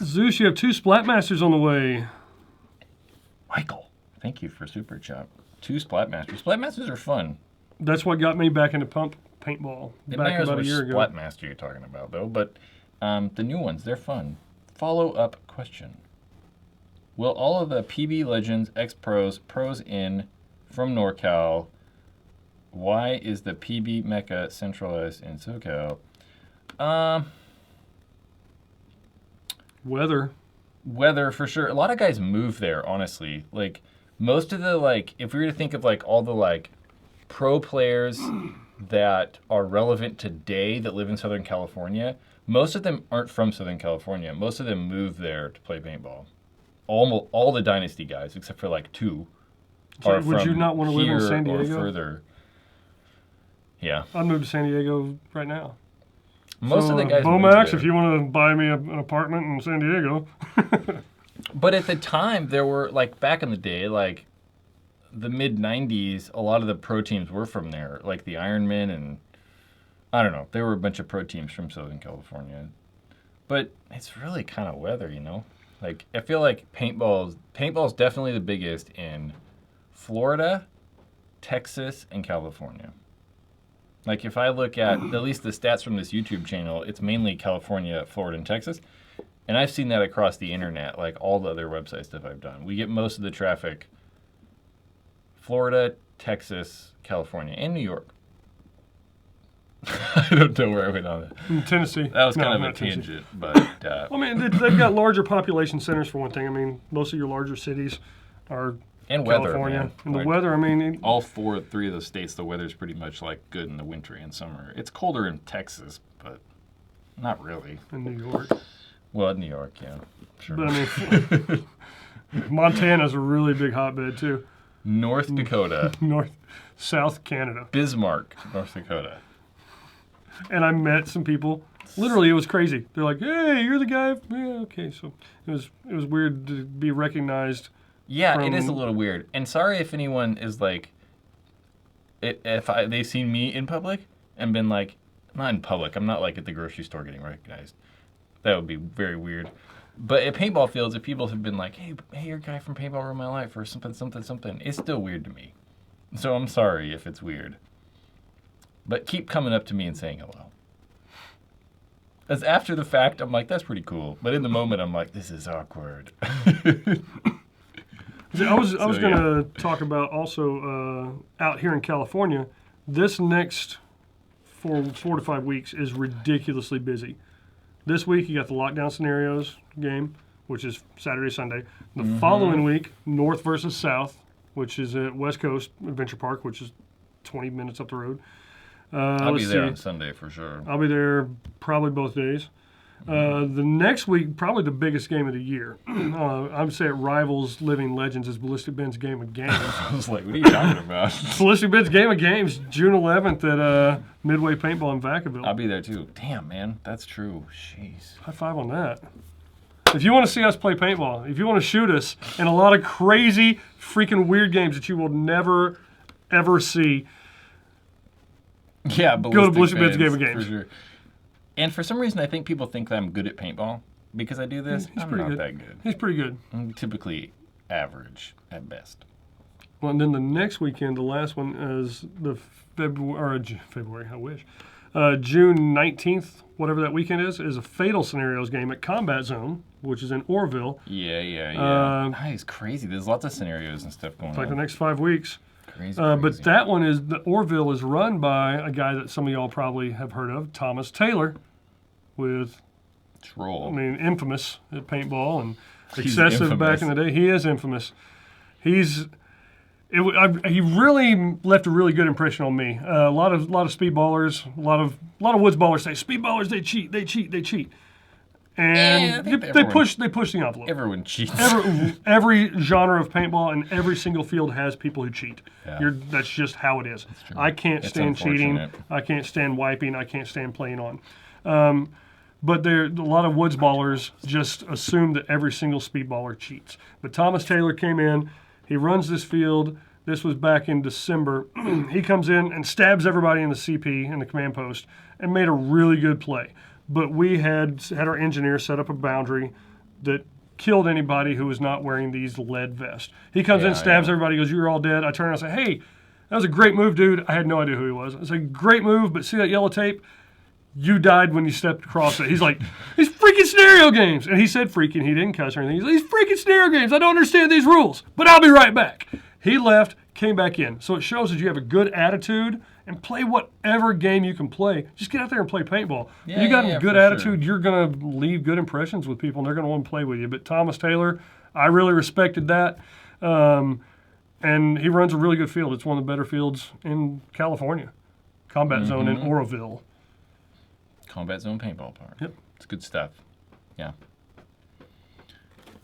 Zeus, you have 2 Splatmasters on the way. Michael, thank you for Super Chat. 2 Splatmasters. Splatmasters are fun. That's what got me back into paintball It back matters about a which year ago. Splatmaster you're talking about, though. But the new ones, they're fun. Follow-up question. Will all of the PB Legends, X-Pros, Pros in from NorCal? Why is the PB Mecca centralized in SoCal? Weather for sure. A lot of guys move there, honestly. Like most of the if we were to think of all the pro players that are relevant today that live in Southern California, most of them aren't from Southern California. Most of them move there to play paintball. Almost all the Dynasty guys, except for 2, are would you not want to live in San Diego? Or further. Yeah. I'd move to San Diego right now. Most of the guys. Bomax, if you want to buy me an apartment in San Diego. But at the time, there were back in the day, the mid '90s, a lot of the pro teams were from there, like the Ironmen, and I don't know. There were a bunch of pro teams from Southern California, but it's really kind of weather, I feel like paintball's definitely the biggest in Florida, Texas, and California. If I look at least the stats from this YouTube channel, it's mainly California, Florida, and Texas. And I've seen that across the internet, all the other website stuff I've done. We get most of the traffic Florida, Texas, California, and New York. I don't know where I went on that. In Tennessee. That was kind of a tangent, but... they've got larger population centers for one thing. Most of your larger cities are and California. Weather, and the weather, all three of those states, the weather's pretty much good in the winter and summer. It's colder in Texas, but not really. In New York. Well, in New York, yeah. Sure. But Montana's a really big hotbed, too. North Dakota. South Canada. Bismarck, North Dakota. And I met some people. Literally, it was crazy. They're like, "Hey, you're the guy." Yeah, okay. So it was weird to be recognized. Yeah, it is a little weird. And sorry if anyone is they've seen me in public and been not in public. I'm not at the grocery store getting recognized. That would be very weird. But at paintball fields, if people have been hey, you're a guy from Paintball Ruin My Life or something, it's still weird to me. So I'm sorry if it's weird. But keep coming up to me and saying hello. As after the fact, I'm that's pretty cool. But in the moment, I'm this is awkward. I was going to talk about also out here in California, this next 4 to 5 weeks is ridiculously busy. This week, you got the Lockdown Scenarios game, which is Saturday, Sunday. The following week, North versus South, which is at West Coast Adventure Park, which is 20 minutes up the road. I'll be there on Sunday for sure. I'll be there probably both days. The next week, probably the biggest game of the year. I would say it rivals Living Legends as Ballistic Ben's Game of Games. I was what are you talking about? Ballistic Ben's Game of Games, June 11th at Midway Paintball in Vacaville. I'll be there too. Damn, man, that's true. Jeez. High five on that. If you want to see us play paintball, if you want to shoot us in a lot of crazy, freaking weird games that you will never, ever see, go to Ballistic Ben's Game of Games. For sure. And for some reason, I think people think that I'm good at paintball because I do this. I'm not that good. He's pretty good. I'm typically average at best. Well, and then the next weekend, the last one is the February. I wish. June 19th, whatever that weekend is a Fatal Scenarios game at Combat Zone, which is in Orville. Yeah. It's crazy. There's lots of scenarios and stuff going on. Like the next 5 weeks. Crazy. But that one the Orville is run by a guy that some of y'all probably have heard of, Thomas Taylor, with Troll. Infamous at paintball and He's excessive infamous. back in the day. He is infamous. He really left a really good impression on me. A lot of speedballers, a lot of woods ballers say speedballers they cheat. And they push the envelope. Everyone cheats. Every genre of paintball and every single field has people who cheat. Yeah. That's just how it is. I can't stand cheating. I can't stand wiping. I can't stand playing on. But a lot of woods ballers just assume that every single speedballer cheats. But Thomas Taylor came in. He runs this field. This was back in December. He comes in and stabs everybody in the CP, in the command post, and made a really good play. But we had our engineer set up a boundary that killed anybody who was not wearing these lead vests. He comes in, stabs everybody, goes, "You're all dead." I turn around and say, "Hey, that was a great move, dude." I had no idea who he was. It's a great move, but see that yellow tape? You died when you stepped across it. He's like, these freaking scenario games. And he said freaking. He didn't cuss or anything. He's like, these freaking scenario games. I don't understand these rules, but I'll be right back. He left, came back in. So it shows that you have a good attitude and play whatever game you can play. Just get out there and play paintball. Yeah, you got yeah, a good for attitude, sure. you're going to leave good impressions with people, and they're going to want to play with you. But Thomas Taylor, I really respected that. And he runs a really good field. It's one of the better fields in California. Combat Zone in Oroville. Combat Zone Paintball Park. Yep. It's good stuff. Yeah.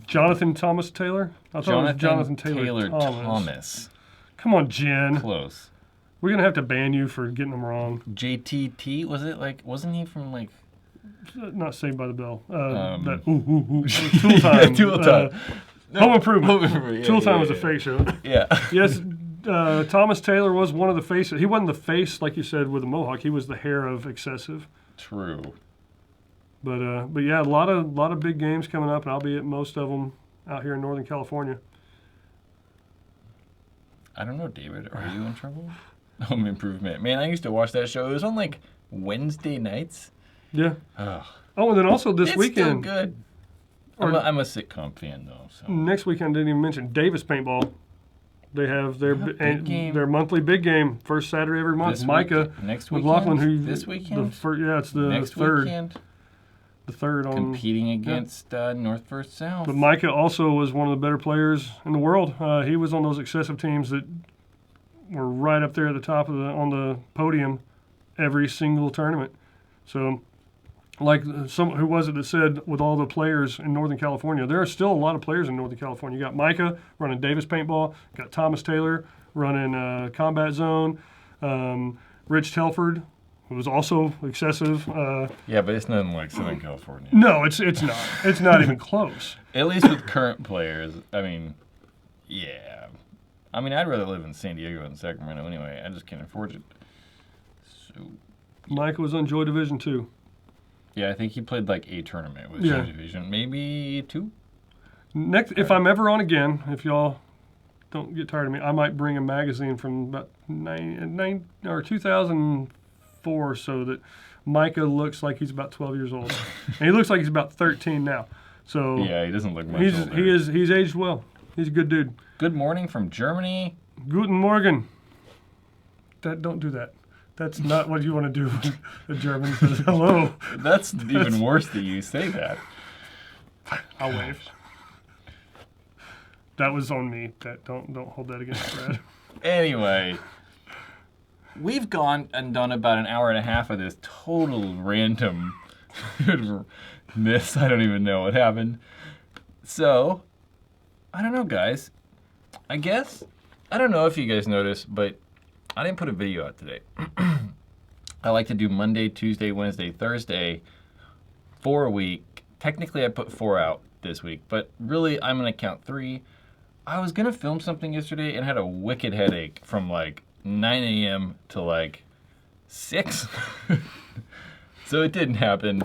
Jonathan Thomas Taylor? I thought it was Jonathan Taylor Thomas. Come on, Jen. Close. We're going to have to ban you for getting them wrong. JTT, was it like, wasn't he from like... Not Saved by the Bell. Tool Time. Tool Time. Home Improvement. Yeah, Tool Time yeah, was a yeah. fake show. Yeah. Yes, Thomas Taylor was one of the faces. He wasn't the face, like you said, with the mohawk. He was the hair of Excessive. True. But yeah, a lot of big games coming up, and I'll be at most of them out here in Northern California. I don't know, David. Are you in trouble? Home Improvement. Man, I used to watch that show. It was on like Wednesday nights. Yeah. Ugh. Oh, and then also this It's weekend. still good. I'm a sitcom fan though. So Next weekend, didn't even mention Davis Paintball. They have their Yeah, big game. their monthly big game, first Saturday every month. This Micah next McLaughlin, weekend? who This weekend? it's the next third. weekend, The third on. competing against North vs. South. But Micah also was one of the better players in the world. He was on those Excessive teams that were right up there at the top of on the podium every single tournament. So, like who was it that said, with all the players in Northern California, there are still a lot of players in Northern California. You got Micah running Davis Paintball, got Thomas Taylor running Combat Zone, Rich Telford, who was also Excessive. Yeah, but it's nothing like Southern California. No, it's not. It's not even close. At least with current players, I mean, yeah. I mean, I'd rather live in San Diego than Sacramento anyway. I just can't afford it. So, Micah was on Joy Division 2. yeah, I think he played like a tournament with Yeah. Joy Division, maybe 2. Next, if I'm ever on again, if y'all don't get tired of me, I might bring a magazine from about 2004, so that Micah looks like he's about 12 years old, and he looks like he's about 13 now. So Yeah, he doesn't look much he's older. he's aged well. He's a good dude. Good morning from Germany. Guten Morgen. Don't do that. That's not what you want to do when the German says hello. That's even worse that you say that. I'll wave. That was on me. Don't hold that against Brad. Anyway, we've gone and done about an hour and a half of this total random miss. I don't even know what happened. So, I don't know, guys. I guess, I don't know if you guys noticed, but I didn't put a video out today. I like to do Monday, Tuesday, Wednesday, Thursday for a week. Technically, I put 4 out this week, but really, I'm going to count 3. I was going to film something yesterday and had a wicked headache from like 9 a.m. to like 6. So it didn't happen.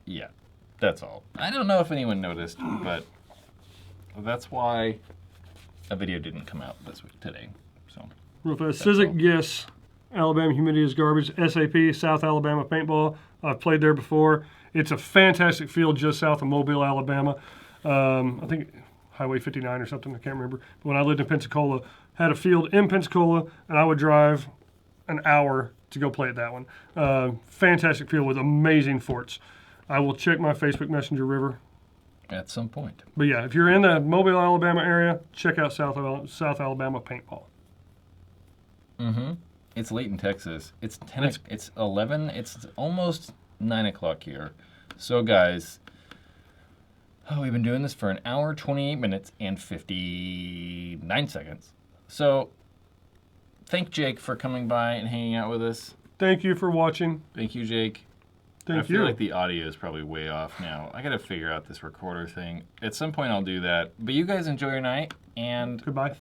Yeah, that's all. I don't know if anyone noticed, but that's why a video didn't come out this week today. So Real fast. all. Sizik, yes. Alabama Humidity is Garbage. SAP, South Alabama Paintball. I've played there before. It's a fantastic field just south of Mobile, Alabama. I think Highway 59 or something. I can't remember. But when I lived in Pensacola, had a field in Pensacola, and I would drive an hour to go play at that one. Fantastic field with amazing forts. I will check my Facebook Messenger River. At some point. But yeah, if you're in the Mobile, Alabama area, check out South Alabama Paintball. Mm-hmm. It's late in Texas. It's 10. It's 11. It's almost 9 o'clock here. So guys, we've been doing this for an hour, 28 minutes, and 59 seconds. So thank Jake for coming by and hanging out with us. Thank you for watching. Thank you, Jake. I Thank feel you. like the audio is probably way off now. I got to figure out this recorder thing. At some point I'll do that. But you guys enjoy your night, and Goodbye.